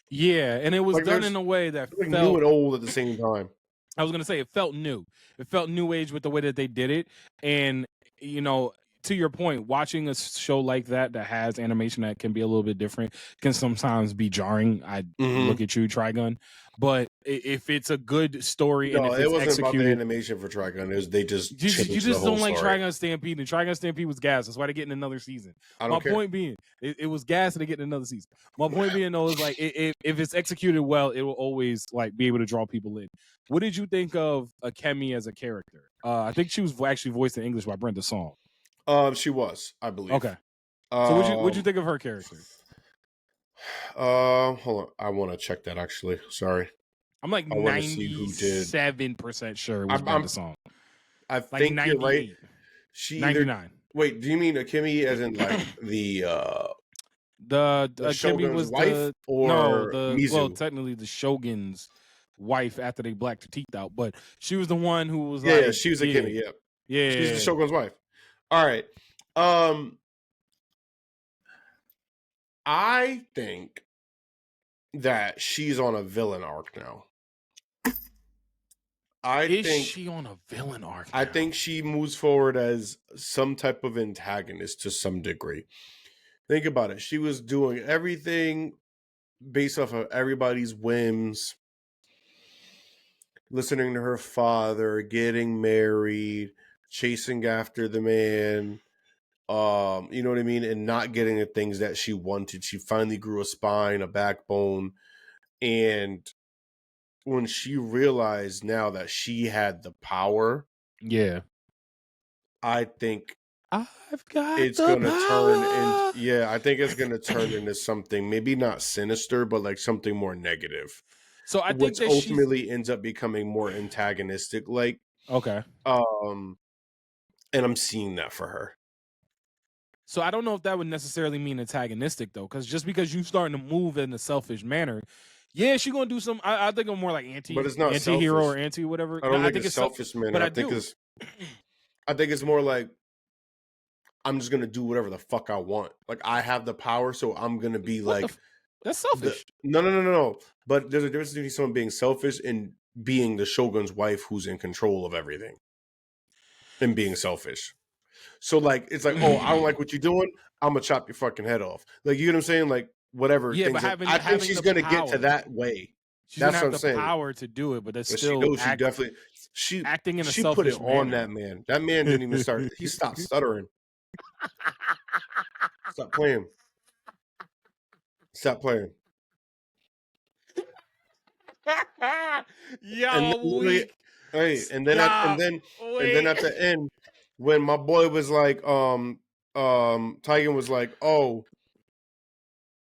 Yeah, and it was Like done in a way that like felt new and old at the same time. I was gonna say it felt new. It felt new age with the way that they did it, and you know, to your point, watching a show like that has animation that can be a little bit different can sometimes be jarring. I look at you, Trigun, but if it's a good story and if it it's wasn't about the executed, animation for Trigun. It was they just you changed just the whole don't like story. Trigun Stampede, and Trigun Stampede was gas. That's why they're getting another season. My point being, it was gas and they're getting another season. My point being, though, is like if it's executed well, it will always like be able to draw people in. What did you think of Akemi as a character? I think she was actually voiced in English by Brenda Song. She was, I believe. Okay. So what'd you think of her character? Hold on. I want to check that actually. Sorry. I'm like 97% sure it was Brenda Song. I think you're right. She 99. Wait, do you mean Akemi as in like the Shogun's was wife or Mizu? Well, technically the Shogun's wife after they blacked her teeth out, but she was the one who was yeah, she was Akemi. Yeah, she's the Shogun's wife. All right. I think that she's on a villain arc now. Is she on a villain arc now? I think she moves forward as some type of antagonist to some degree. Think about it. She was doing everything based off of everybody's whims, listening to her father, getting married, chasing after the man, you know what I mean? And not getting the things that she wanted. She finally grew a spine, a backbone. And when she realized now that she had the power, I think I've got it's gonna turn into I think it's gonna turn into something maybe not sinister, but like something more negative. So I think that ultimately ends up becoming more antagonistic. Like and I'm seeing that for her. So I don't know if that would necessarily mean antagonistic though, because just because you starting to move in a selfish manner, she's gonna do some. I think I'm more like but it's not anti-hero or anti whatever. I don't think it's selfish, man. But I think it's more like I'm just gonna do whatever the fuck I want. Like I have the power, so I'm gonna be that's selfish. No. But there's a difference between someone being selfish and being the Shogun's wife who's in control of everything, and being selfish. So like it's like, oh, I don't like what you're doing. I'm gonna chop your fucking head off. Like you know what I'm saying? Like whatever. Yeah, but I think she's gonna get to that way. That's what I'm saying. Power to do it, but that's still she definitely acting in a she selfish put it manner. on that man. That man didn't even start. He stopped stuttering. Stop playing. Stop playing. And then at the end, when my boy was like, Tigan was like, oh,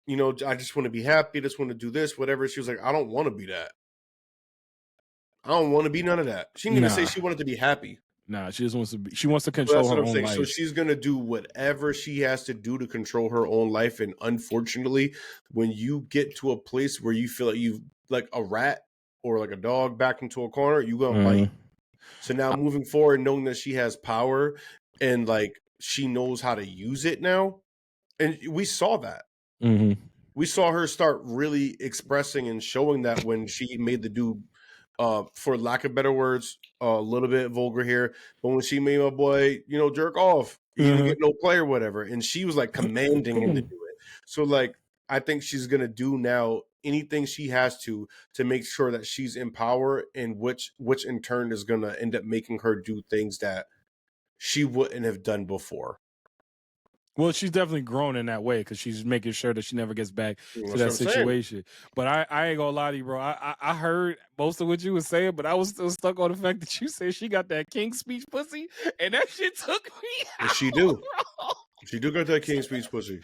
you know, I just want to be happy, just want to do this, whatever. She was like, I don't want to be that. I don't want to be none of that. She didn't even say she wanted to be happy. Nah, she just wants to be. She wants to control her own life. So she's gonna do whatever she has to do to control her own life. And unfortunately, when you get to a place where you feel like you've like a rat or like a dog back into a corner, you're gonna bite. So now moving forward, knowing that she has power and like she knows how to use it now, and we saw that. We saw her start really expressing and showing that when she made the dude, for lack of better words, a little bit vulgar here, but when she made my boy, you know, jerk off, he didn't get no play or whatever, and she was like commanding him to do it. So like, I think she's gonna do now anything she has to make sure that she's in power, and which in turn is gonna end up making her do things that she wouldn't have done before. Well, she's definitely grown in that way because she's making sure that she never gets back to that situation. But I ain't gonna lie to you, bro. I heard most of what you were saying, but I was still stuck on the fact that you said she got that king speech pussy, and that shit took me out. She do. Bro. She do got that king speech pussy.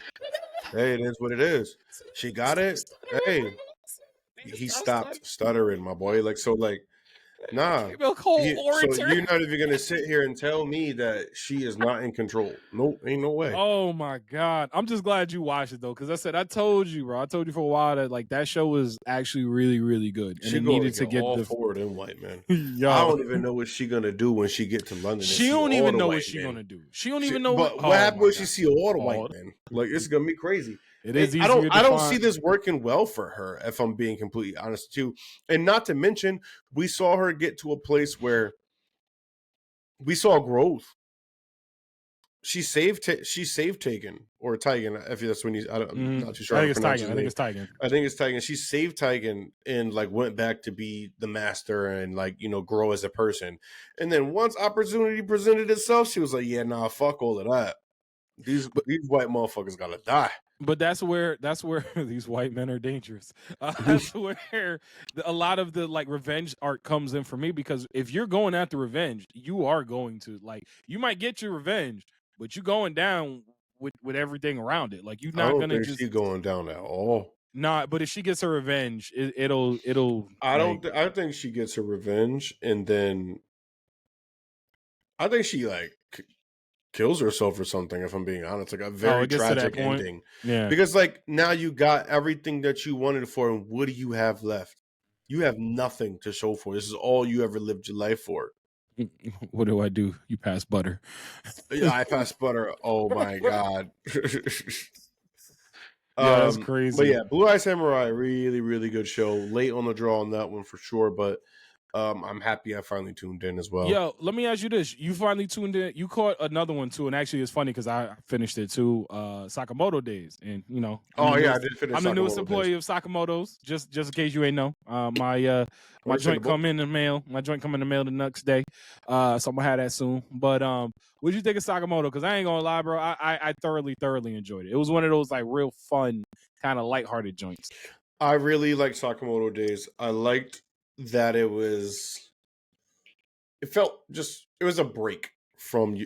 Hey, it is what it is. She got it. Hey, he stopped stuttering, my boy. Like so, like nah. A whole So orator. you're not even gonna sit here and tell me that she is not in control. Nope, ain't no way. Oh my god! I'm just glad you watched it though, because I told you, bro. I told you for a while that like that show was actually really, really good, and She it going to needed to get get all the. four of them white men. Yo, I don't even know what she gonna do when she get to London and she see don't all even the know white what she men. gonna do. She don't even know But what Oh happens my when she god! see all the white Oh, men? Like it's gonna be crazy. it is I easier to don't see find. this working well for her, if I'm being completely honest too. And not to mention, we saw her get to a place where we saw growth. She saved Taken or Tigan, if that's when I'm not too sure I how think to it's pronounce Tigan. his I think name. it's Tigan. I think it's Tigan. She saved Tigan and like went back to be the master and like, you know, grow as a person. And then once opportunity presented itself, she was like, yeah, nah, fuck all of that. These white motherfuckers gotta die. But that's where these white men are dangerous. That's where a lot of the like revenge art comes in for me, because if you're going after revenge, you are going to like you might get your revenge, but you going down with everything around it. Like you're I not don't gonna think just she's going down at all. not. But if she gets her revenge, it'll like I think she gets her revenge, and then I think she like kills herself or something. If I'm being honest, like a oh, very it gets to that tragic point. ending. Yeah. Because like now you got everything that you wanted for, and what do you have left? You have nothing to show for. This is all you ever lived your life for. What do? You pass butter. Yeah, I passed butter. Oh my god. Yeah, that's But crazy. yeah, Blue Eye Samurai, really, really good show. Late on the draw on that one for sure, but I'm happy I finally tuned in as well. Yo, let me ask you this. You finally tuned in. You caught another one too. And actually it's funny because I finished it too. Sakamoto Days. And you know, Oh yeah, I did finish. I'm the newest Sakamoto employee Days. of Sakamoto's. Just in case you ain't know. My joint come in the mail. My joint come in the mail the next day. So I'm gonna have that soon. But what'd you think of Sakamoto? Because I ain't gonna lie, bro. I thoroughly enjoyed it. It was one of those like real fun, kind of lighthearted joints. I really liked Sakamoto Days. I liked that it was a break from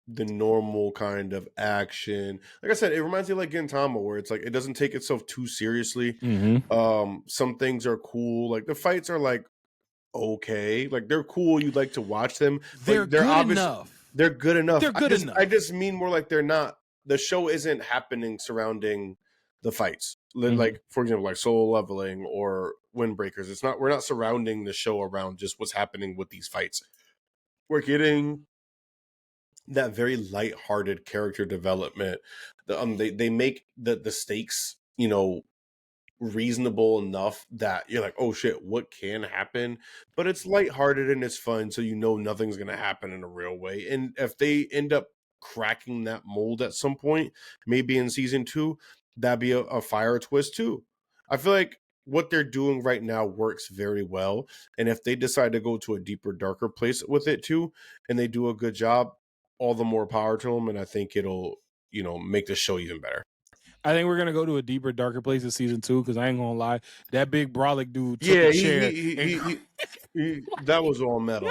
the normal kind of action. Like I said, it reminds me of like Gintama, where it's like it doesn't take itself too seriously. Some things are cool. Like the fights are like okay, like they're cool. You'd like to watch them. They're They're good obviously enough. they're good enough. They're good enough. I just mean more like they're not. The show isn't happening surrounding the fights. Like for example, like Solo Leveling or Windbreakers. It's not. We're not surrounding the show around just what's happening with these fights. We're getting that very light-hearted character development. They make the stakes, you know, reasonable enough that you're like, oh shit, what can happen? But it's lighthearted and it's fun, so you know nothing's gonna happen in a real way. And if they end up cracking that mold at some point, maybe in season 2, that'd be a fire twist too. I feel like what they're doing right now works very well. And if they decide to go to a deeper, darker place with it too, and they do a good job, all the more power to them. And I think it'll, you know, make the show even better. I think we're gonna go to a deeper, darker place in season 2 because I ain't gonna lie, that big brolic dude took Yeah, a chair that was all metal.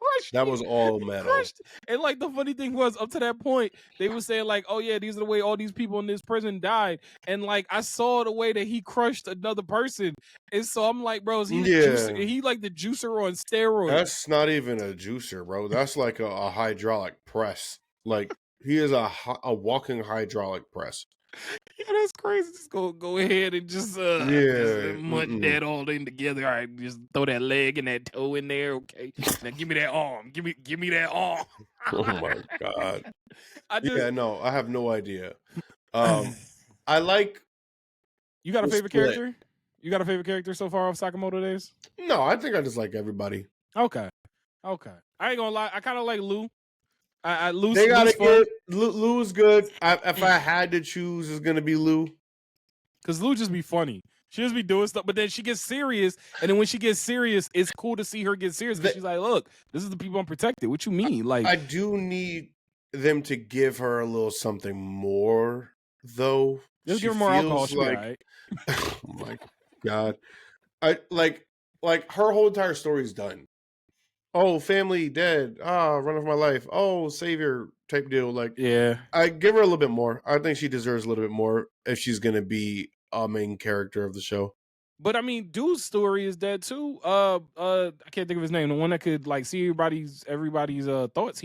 crushed That it. was all metal. Crushed. And like the funny thing was, up to that point, they were saying like, "Oh yeah, these are the way all these people in this prison died." And like, I saw the way that he crushed another person, and so I'm like, "Bro, is he the juicer? He like the juicer on steroids?" That's not even a juicer, bro. That's like a hydraulic press. Like he is a walking hydraulic press. Yeah, that's crazy. Just go ahead and just mutt that all in together. All right, just throw that leg and that toe in there. Okay, now give me that arm. Give me that arm. Oh my god. I have no idea. I like. You got a favorite character? You got a favorite character so far of Sakamoto Days? No, I think I just like everybody. Okay. I ain't gonna lie. I kind of like Lou. Lou's They gotta fun. Lou's good. If I had to choose, it's gonna be Lou. Cause Lou just be funny. She just be doing stuff, but then she gets serious, and then when she gets serious, it's cool to see her get serious. Because she's like, "Look, this is the people I'm protected." What you mean? Like, I do need them to give her a little something more, though. Just give her more alcohol. She'll be all right. Oh my god! I like her whole entire story's done. Oh, family dead. Run of my life. Oh, savior type deal. Like, Yeah. I give her a little bit more. I think she deserves a little bit more if she's gonna be a main character of the show. But I mean, dude's story is dead too. I can't think of his name. The one that could like see everybody's thoughts.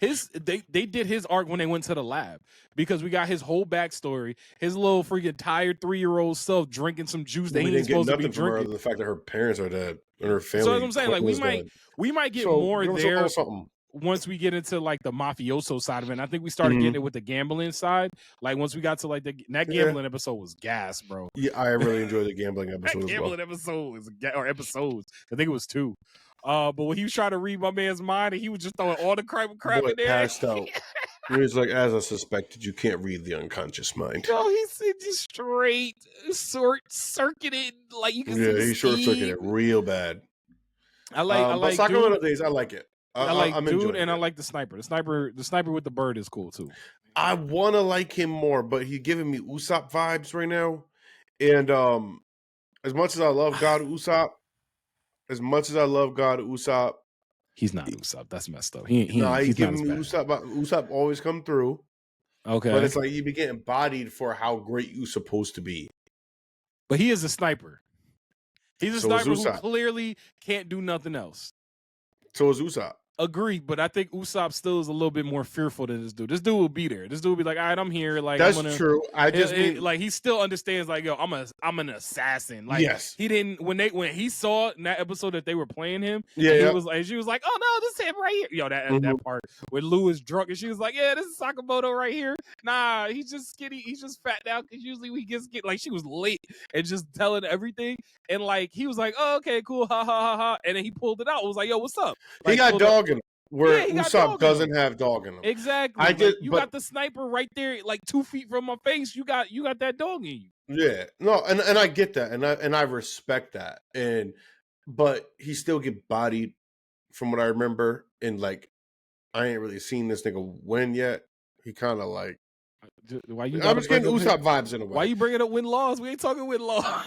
They did his arc when they went to the lab because we got his whole backstory. His little freaking tired 3-year-old self drinking some juice that We he ain't didn't get supposed to be nothing from her other drinking. than the fact that her parents are dead and her So family as I'm saying, like clan is dead. we might get So more give us a little there something. once we get into like the mafioso side of it. And I think we started getting it with the gambling side. Like once we got to like that gambling episode was gas, bro. Yeah, I really enjoyed the gambling episode That as well. gambling episode was episodes. I think it was 2. But when he was trying to read my man's mind and he was just throwing all the crap Boy, in there. passed out. He was like, as I suspected, you can't read the unconscious mind. No, he said just straight circuited, like you can see. Yeah, he short circuited real bad. I like but Sacramento Days, I like it. I like I'm dude, enjoying and it. I like the sniper. The sniper with the bird is cool too. I want to like him more, but he's giving me Usopp vibes right now. And as much as I love God Usopp, he's not Usopp. That's messed up. He's giving me not Usopp. Usopp always come through. Okay, but it's like you be getting bodied for how great you're supposed to be. But he is a sniper. He's a So is sniper who Usopp. clearly can't do nothing else. So is Usopp. Agreed, but I think Usopp still is a little bit more fearful than this dude. This dude will be there. This dude will be like, all right, I'm here. Like that's I'm gonna, true. I just mean like he still understands. Like, yo, I'm an assassin. Like, yes, he didn't when he saw in that episode that they were playing him. Yeah, he was like, she was like, oh no, this is him right here. Yo, that part when Lou is drunk and she was like, yeah, this is Sakamoto right here. Nah, he's just skinny. He's just fat now because usually we get like she was late and just telling everything. And like he was like, oh okay, cool, ha ha ha ha. And then he pulled it out. It was like, yo, what's up? Like, he got dog in him. Where Usopp doesn't have dog in him. Exactly. You got the sniper right there, like 2 feet from my face. You got that dog in you. Yeah. No, and I get that, and I respect that. But he still get bodied from what I remember. And like I ain't really seen this nigga win yet. He kind of like I'm just getting Usopp vibes in a way. Why you bringing up win-loss? We ain't talking win-loss.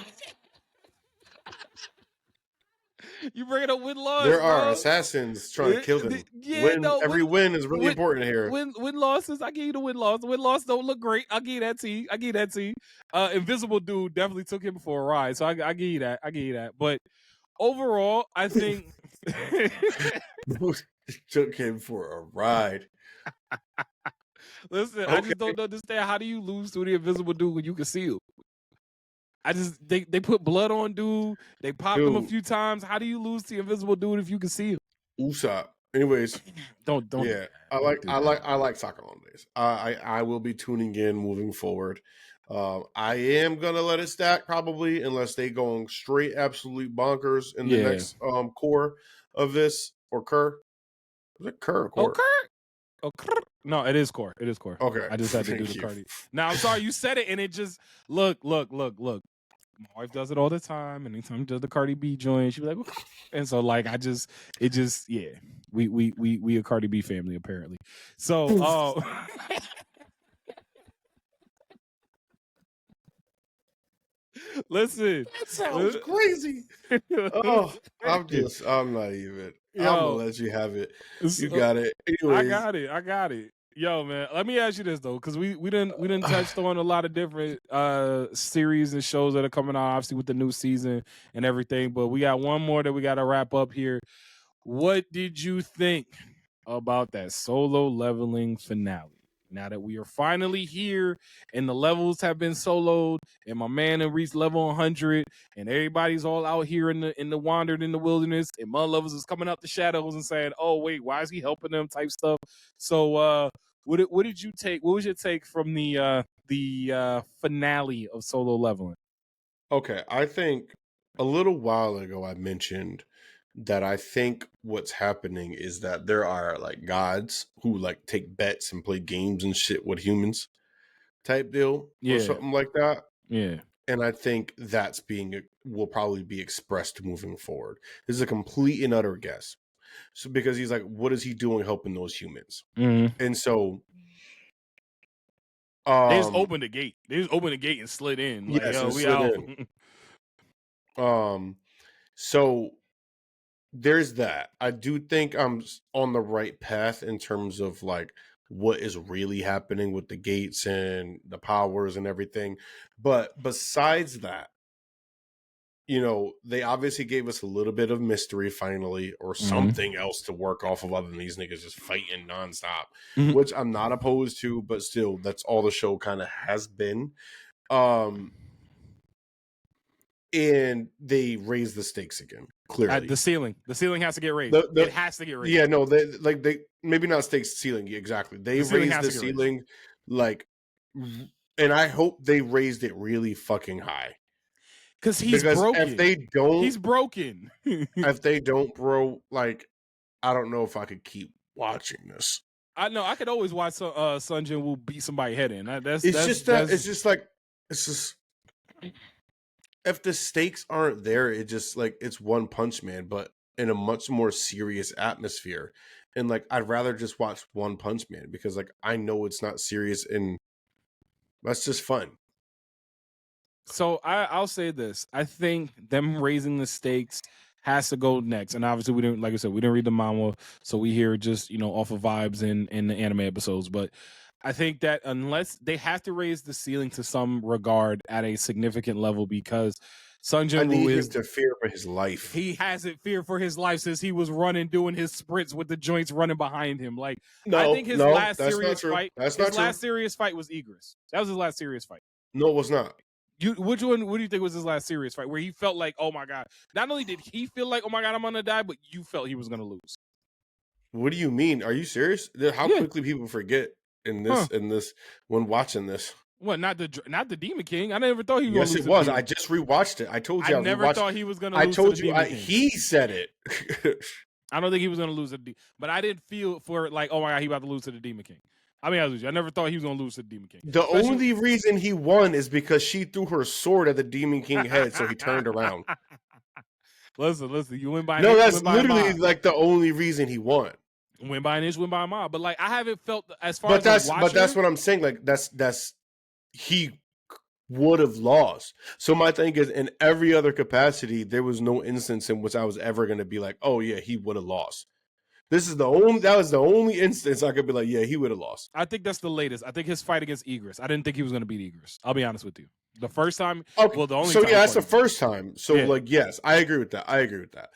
You bringing up win-loss. There are assassins trying to kill them. Yeah, every win is really important here. Win-losses, I give you the win-loss. The win-loss don't look great. I'll give you that to you. Invisible Dude definitely took him for a ride, so I give you that. But overall, I think took him for a ride. Listen, okay. I just don't understand how do you lose to the Invisible Dude when you can see him? They put blood on dude. They popped him a few times. How do you lose to the Invisible Dude if you can see him? Usopp. Anyways, don't. Yeah, I like Sacramento Days. I will be tuning in moving forward. I am gonna let it stack probably unless they going straight absolute bonkers in the next core of this or Kerr. Is it Kerr or core? No, it is core. It is core. Okay. I just had to do the Cardi. Now I'm sorry you said it and it just look. My wife does it all the time. Anytime she does the Cardi B joint, she be like, and so like we a Cardi B family apparently. So listen, that sounds crazy. Oh, I'm not even. I'm gonna let you have it. You got it. Anyways. I got it. Yo, man, let me ask you this though, because we didn't touched on a lot of different series and shows that are coming out, obviously with the new season and everything. But we got one more that we got to wrap up here. What did you think about that Solo Leveling finale? Now that we are finally here and the levels have been soloed and my man has reached level 100 and everybody's all out here in the wandered in the wilderness and Mud Lovers is coming out the shadows and saying, oh, wait, why is he helping them type stuff? So what did you take? What was your take from the finale of Solo Leveling? Okay, I think a little while ago I mentioned that I think what's happening is that there are like gods who like take bets and play games and shit with humans type deal or something like that. Yeah. And I think that's will probably be expressed moving forward. This is a complete and utter guess. So because he's like, what is he doing helping those humans? Mm-hmm. And so they just opened the gate. They just opened the gate and slid in. Like, yo, we out. So there's that. I do think I'm on the right path in terms of like what is really happening with the gates and the powers and everything. But besides that, you know, they obviously gave us a little bit of mystery finally, or something else to work off of other than these niggas just fighting nonstop, which I'm not opposed to, but still, that's all the show kind of has been. And they raised the stakes again. Clearly, the ceiling has to get raised. It has to get raised. Yeah, no, they maybe not stakes, ceiling. Exactly, they raised the ceiling, like, and I hope they raised it really fucking high. Because broken. If they don't, he's broken. If they don't, bro, like, I don't know if I could keep watching this. I know I could always watch Sun Jin Woo beat somebody head in. It's just if the stakes aren't there, it just like it's One Punch Man, but in a much more serious atmosphere. And like, I'd rather just watch One Punch Man because like I know it's not serious and that's just fun. So I'll say this. I think them raising the stakes has to go next. And obviously we didn't, like I said, we didn't read the manga, so we hear just, off of vibes in the anime episodes. But I think that unless they have to raise the ceiling to some regard at a significant level, because Sun Jin Woo is to fear for his life. He hasn't feared for his life since he was doing his sprints with the joints running behind him. Like, I think his last serious fight, serious fight was Igris. That was his last serious fight. No, it was not. Which one? What do you think was his last serious fight where he felt like, oh my god? Not only did he feel like, oh my god, I'm gonna die, but you felt he was gonna lose. What do you mean? Are you serious? How quickly people forget in this when watching this? What? Not the Demon King. I never thought he was. Yes, it was. I just rewatched it. I told you. I never thought he was gonna. I lose told to the you. Demon King. He said it. I don't think he was gonna lose to the, but I didn't feel for like, oh my god, he about to lose to the Demon King. I mean, I never thought he was gonna lose to the Demon King. The only reason he won is because she threw her sword at the Demon King head, so he turned around. Listen, you win by no, that's literally like the only reason he won. Win by an inch, win by a mile. But like, I haven't felt as far. But that's what I'm saying. Like that's he would have lost. So my thing is, in every other capacity, there was no instance in which I was ever going to be like, oh yeah, he would have lost. That was the only instance I could be like, yeah, he would have lost. I think that's the latest. I think his fight against Igris. I didn't think he was going to beat Igris. I'll be honest with you. The first time, okay. Well, the only time that's the first time. So like, yes, I agree with that.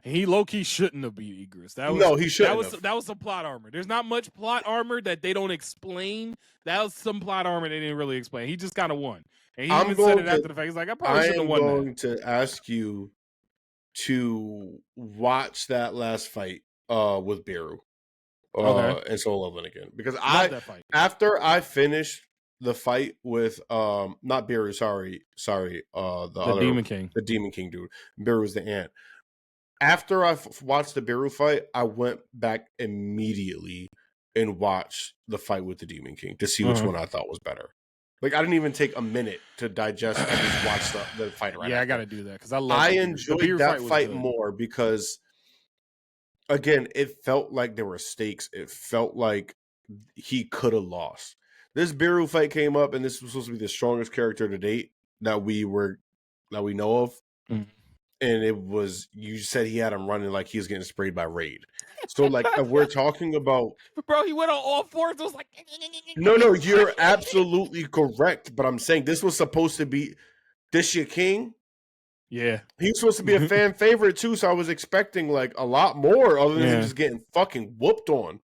He low key shouldn't have beat Igris. He shouldn't. That was some plot armor. There's not much plot armor that they don't explain. That was some plot armor they didn't really explain. He just kind of won, and he even said it after the fact. He's like, I probably shouldn't have won. I'm going to ask you to watch that last fight with Beru and Soul Leveling again, because after I finished the fight with not Beru, sorry, the other Demon King, the Demon King dude. Beru was the ant. After I watched the Beru fight, I went back immediately and watched the fight with the Demon King to see which one I thought was better. Like, I didn't even take a minute to digest and just watch the fight right Yeah, after. I got to do that because I enjoyed that fight more because, again, it felt like there were stakes. It felt like he could have lost. This Beru fight came up, and this was supposed to be the strongest character to date that we know of. Mm-hmm. And it was, you said he had him running like he was getting sprayed by Raid. So, like, we're talking about... Bro, he went on all fours. It was like... No, you're absolutely correct. But I'm saying this was supposed to be... This your king? Yeah. He was supposed to be a fan favorite, too. So I was expecting, like, a lot more other than just getting fucking whooped on.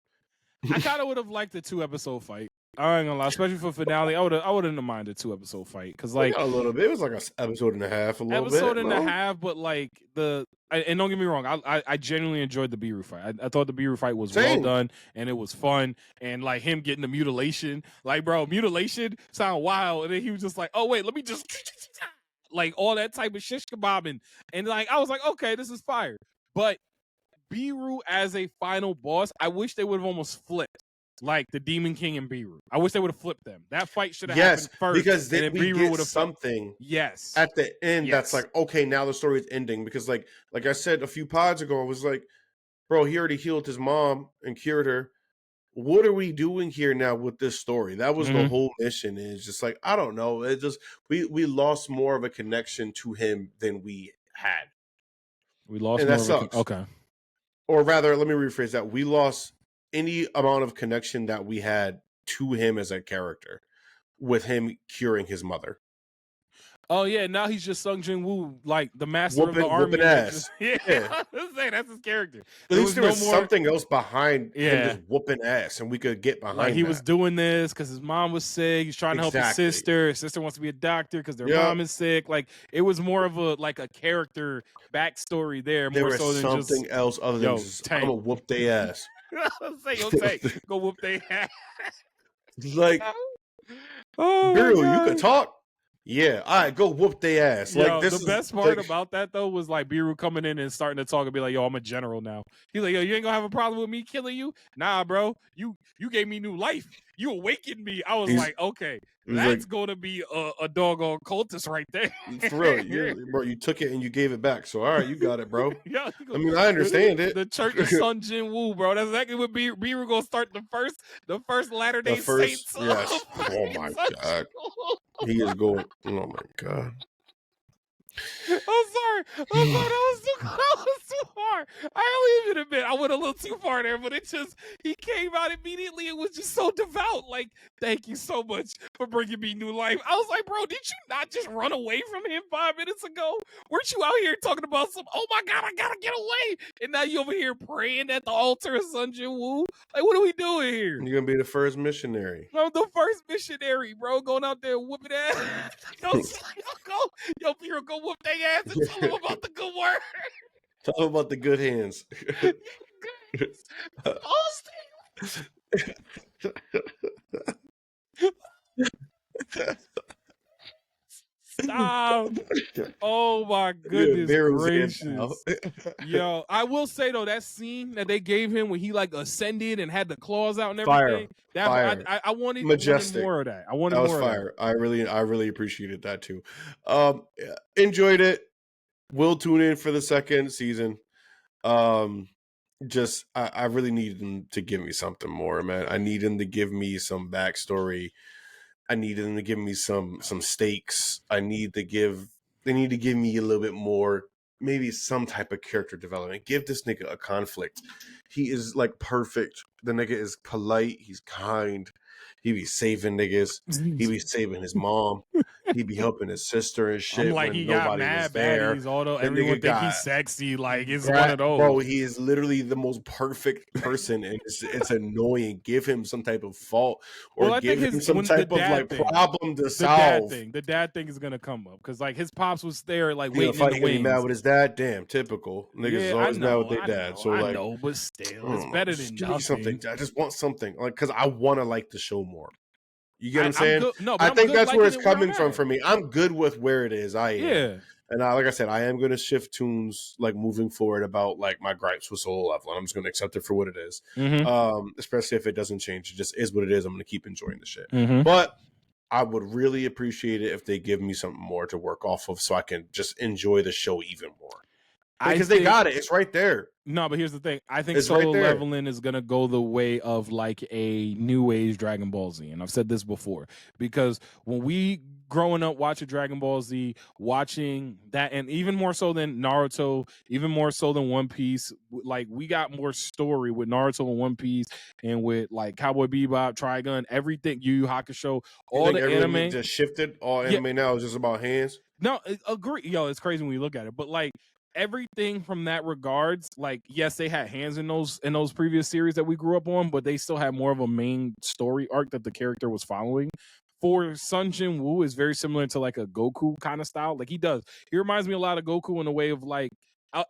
I kind of would have liked the 2-episode fight. I ain't gonna lie, especially for finale, I wouldn't mind a 2-episode fight because like a little bit. It was like an episode and a half, but like and don't get me wrong, I genuinely enjoyed the Beru fight. I thought the Beru fight was well done and it was fun, and like him getting the mutilation, like bro, mutilation sound wild, and then he was just like, oh wait, let me just like all that type of shish kebabbing, and like I was like, okay, this is fire. But Beru as a final boss, I wish they would have almost flipped. Like the Demon King and Beru. I wish they would have flipped them. That fight should have happened first. Because then we get something at the end that's like, okay, now the story is ending. Because like I said a few pods ago, I was like, bro, he already healed his mom and cured her. What are we doing here now with this story? That was the whole mission. And it's just like, I don't know. It just we lost more of a connection to him than we had. We lost and more that sucks. Okay. Or rather, let me rephrase that. We lost any amount of connection that we had to him as a character with him curing his mother. Oh yeah, now he's just Sung Jin Woo, like the master of the Whooping army. ass. Yeah, Yeah. that's his character. At least there was something else behind him just whooping ass, and we could get behind like he that. was doing this because his mom was sick. He's trying to help his sister. His sister wants to be a doctor because their mom is sick. Like it was more of a character backstory there, There more was so than something just else other than just I'm gonna whoop their ass. Say yo Tank, go whoop their ass. Like, oh Biru, you could talk. Yeah, all right, go whoop their ass. Yo, like this. The best part about that though was like Biru coming in and starting to talk and be like, "Yo, I'm a general now." He's like, "Yo, you ain't gonna have a problem with me killing you?" Nah, bro. You gave me new life. You awakened me. I was like, okay, that's gonna be a doggone cultist right there. For real, bro. You took it and you gave it back. So all right, you got it, bro. Yo, I mean, I understand it. The Church of Sun Jin Woo, bro. That's exactly what Biru gonna start the first Latter-day Saints. Yes. Oh my god. He is going. Oh my god. I'm sorry. That was too far. I'll even admit I went a little too far there, but he came out immediately and was just so devout. Like, thank you so much for bringing me new life. I was like, bro, did you not just run away from him 5 minutes ago? Weren't you out here talking about oh my god, I gotta get away? And now you over here praying at the altar of Sun Jin Woo? Like, what are we doing here? You're gonna be the first missionary. I'm the first missionary, bro, going out there whooping ass. Yo, Pierre, go whoop their ass and tell them about the good work. Tell them about the good hands. Stop. Oh my goodness gracious. Yo, I will say though, that scene that they gave him when he ascended and had the claws out and everything. Fire. I wanted Majestic. more of that. I wanted that was more fire. of that. I really appreciated that too. Enjoyed it. We'll tune in for the second season. Just I really need them to give me something more, man. I need them to give me some backstory. I need them to give me some stakes. They need to give me a little bit more, maybe some type of character development. Give this nigga a conflict. He is like perfect. The nigga is polite. He's kind. He be saving niggas. He be saving his mom. He be helping his sister and shit. I'm like, when he nobody got mad was there. baddies, although everyone think he's sexy. Like, it's one of those. Bro, he is literally the most perfect person, and it's annoying. Give him some type of fault, or give him some type of problem to solve. The dad thing is gonna come up because like his pops was there, like waiting in the wings. Be mad with his dad. Damn, typical niggas is always mad with their dad. So I know, but still, it's better than give nothing. Me something. I just want something, like, because I want to like the show more. You get what I'm saying? I think that's where it's coming from for me. I'm good with where it is. I am. Yeah. And like I said, I am going to shift tunes like moving forward about like my gripes with Solo Level. And I'm just going to accept it for what it is. Mm-hmm. Especially if it doesn't change. It just is what it is. I'm going to keep enjoying the shit. Mm-hmm. But I would really appreciate it if they give me something more to work off of so I can just enjoy the show even more. Because they got it. It's right there. No, but here's the thing. I think Solo Leveling is going to go the way of like a new age Dragon Ball Z. And I've said this before. Because when we growing up watching Dragon Ball Z, watching that, and even more so than Naruto, even more so than One Piece, like we got more story with Naruto and One Piece and with like Cowboy Bebop, Trigun, everything, Yu Yu Hakusho, all the anime. Just shifted. All anime now is just about hands. No, agree. Yo, it's crazy when you look at it. But like, everything from that regards, like, yes, they had hands in those previous series that we grew up on, but they still had more of a main story arc that the character was following. For Sun Jin Woo is very similar to like a Goku kind of style. Like he reminds me a lot of Goku in a way of like,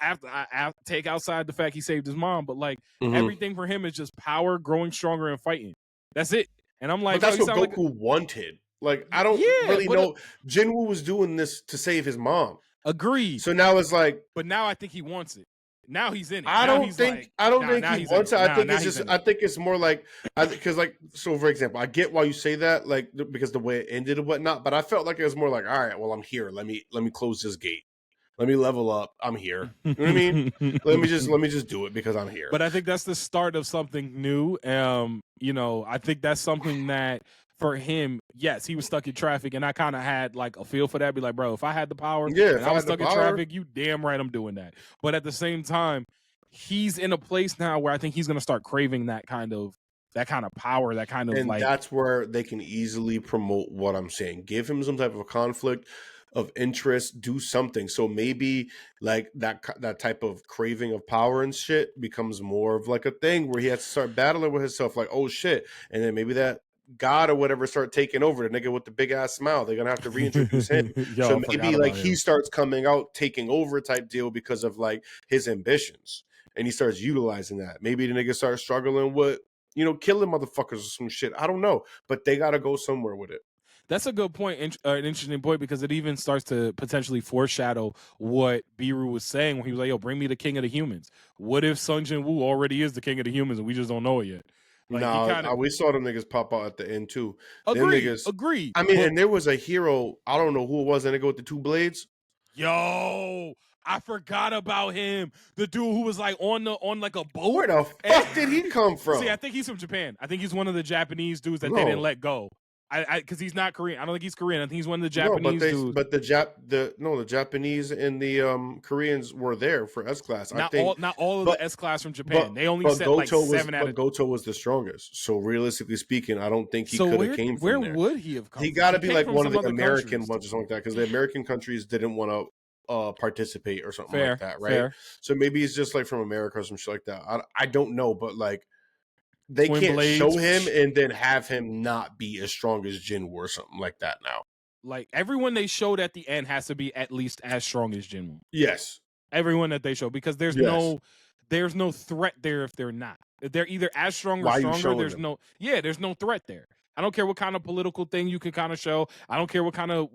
after I take outside the fact he saved his mom, but like everything for him is just power, growing stronger, and fighting. That's it. And I'm like, but that's what Goku wanted. Like, I don't really know. Jinwoo was doing this to save his mom. Agreed. So now it's like, but now I think he wants it. Now he's in it. I don't think he wants it. I think it's just. I think it's more like, because like, so for example, I get why you say that, like, because the way it ended and whatnot. But I felt like it was more like, all right, well, I'm here. Let me close this gate. Let me level up. I'm here. You know what I mean? let me just do it because I'm here. But I think that's the start of something new. You know, I think that's something that. For him, yes, he was stuck in traffic, and I kind of had like a feel for that. Be like, bro, if I had the power, and I was stuck in traffic, you damn right I'm doing that. But at the same time, he's in a place now where I think he's going to start craving that kind of power, that kind of And like. that's where they can easily promote what I'm saying. Give him some type of conflict of interest, do something. So maybe like that type of craving of power and shit becomes more of like a thing where he has to start battling with himself, like, oh shit. And then maybe that God or whatever start taking over, the nigga with the big ass smile. They're gonna have to reintroduce him. Yo, so I forgot maybe like about he him. starts coming out, taking over type deal because of like his ambitions. And he starts utilizing that. Maybe the nigga starts struggling with, killing motherfuckers or some shit. I don't know. But they gotta go somewhere with it. That's a good point, an interesting point, because it even starts to potentially foreshadow what Biru was saying when he was like, yo, bring me the king of the humans. What if Sung Jin Woo already is the king of the humans and we just don't know it yet? Like, We saw them niggas pop out at the end too. Agreed. I mean, and there was a hero, I don't know who it was, and they go with the two blades. Yo, I forgot about him. The dude who was like on like a boat. Where the fuck did he come from? See, I think he's from Japan. I think he's one of the Japanese dudes that they didn't let go. Because he's not Korean. I don't think he's Korean. I think he's one of the Japanese dudes. But the Japanese and the Koreans were there for S class. Not all of the S class from Japan. They only sent like 7 out of. Goto was the strongest. So realistically speaking, I don't think he could have came from there. Where would he have come? He got to be like one of the American ones or something like that, because the American countries didn't want to participate or something like that, right? Fair. So maybe he's just like from America or some shit like that. I don't know, but like. They Twin can't blades. show him and then have him not be as strong as Jinwoo or something like that now. Like, everyone they showed at the end has to be at least as strong as Jinwoo. Yes. Everyone that they show, because there's no threat there if they're not. If they're either as strong or stronger, there's no threat there. I don't care what kind of political thing you can kind of show. I don't care what kind of,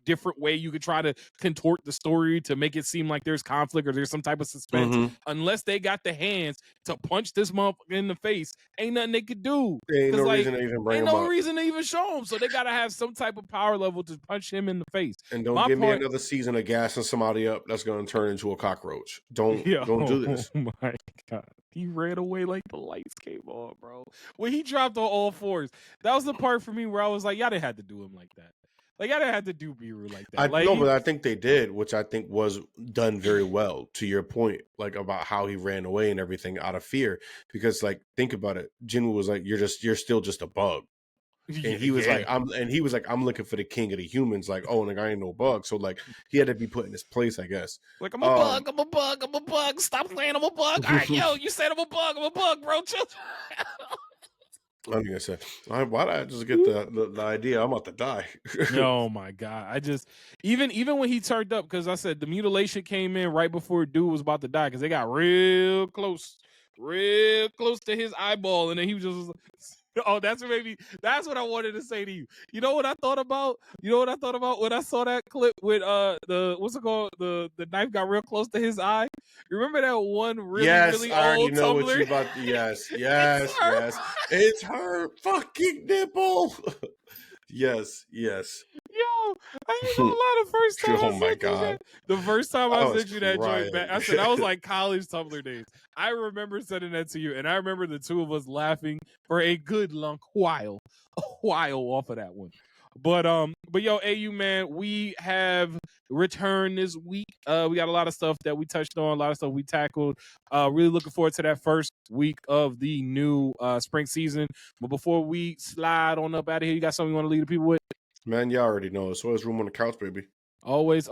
different way you could try to contort the story to make it seem like there's conflict or there's some type of suspense. Unless they got the hands to punch this motherfucker in the face, ain't nothing they could do. Ain't no reason to even bring him up. Ain't no reason to even show him. So they gotta have some type of power level to punch him in the face. And don't give me another season of gassing somebody up that's gonna turn into a cockroach. Don't do this. Oh my god. He ran away like the lights came on, bro. When he dropped on all fours, that was the part for me where I was like, y'all didn't have to do him like that. Like, I didn't have to do Biru like that. But I think they did, which I think was done very well, to your point, like about how he ran away and everything out of fear. Because, like, think about it. Jinwoo was like, you're still just a bug. And he was like, I'm looking for the king of the humans. Like, oh, like, I ain't no bug. So, like, he had to be put in his place, I guess. Like, I'm a bug. Stop playing, I'm a bug. All right, yo, you said I'm a bug, bro. Chill. I think I said, why did I just get the idea? I'm about to die. Oh my god! I just even when he turned up, because I said the mutilation came in right before dude was about to die, because they got real close to his eyeball, and then he was just. Oh, that's what I wanted to say to you. You know what I thought about? When I saw that clip with what's it called? The knife got real close to his eye. Remember that one really I already old know Tumblr? what you about. Yes. It's her fucking nipple. Yes. Yo, I ain't gonna lie, the first time Oh my god. The first time I sent you that crying. joint back, I said, that was like college Tumblr days. I remember sending that to you, and I remember the two of us laughing for a good long while off of that one. But yo, AU man, we have returned this week. We got a lot of stuff that we touched on, a lot of stuff we tackled. Really looking forward to that first week of the new spring season. But before we slide on up out of here, you got something you want to leave the people with? Man, y'all already know. So there's room on the couch, baby. Always.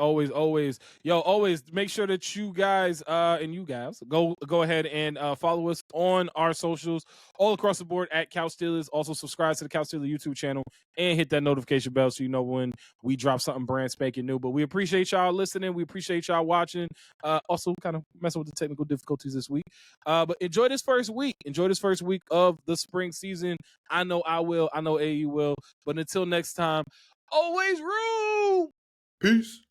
Yo, always make sure that you guys and you guys go ahead and follow us on our socials all across the board at Couch Stealers. Also subscribe to the Couch Stealers YouTube channel and hit that notification bell so you know when we drop something brand spanking new. But we appreciate y'all listening. We appreciate y'all watching. Also kind of messing with the technical difficulties this week. But enjoy this first week. Enjoy this first week of the spring season. I know I will. I know AU will. But until next time, always room. Peace.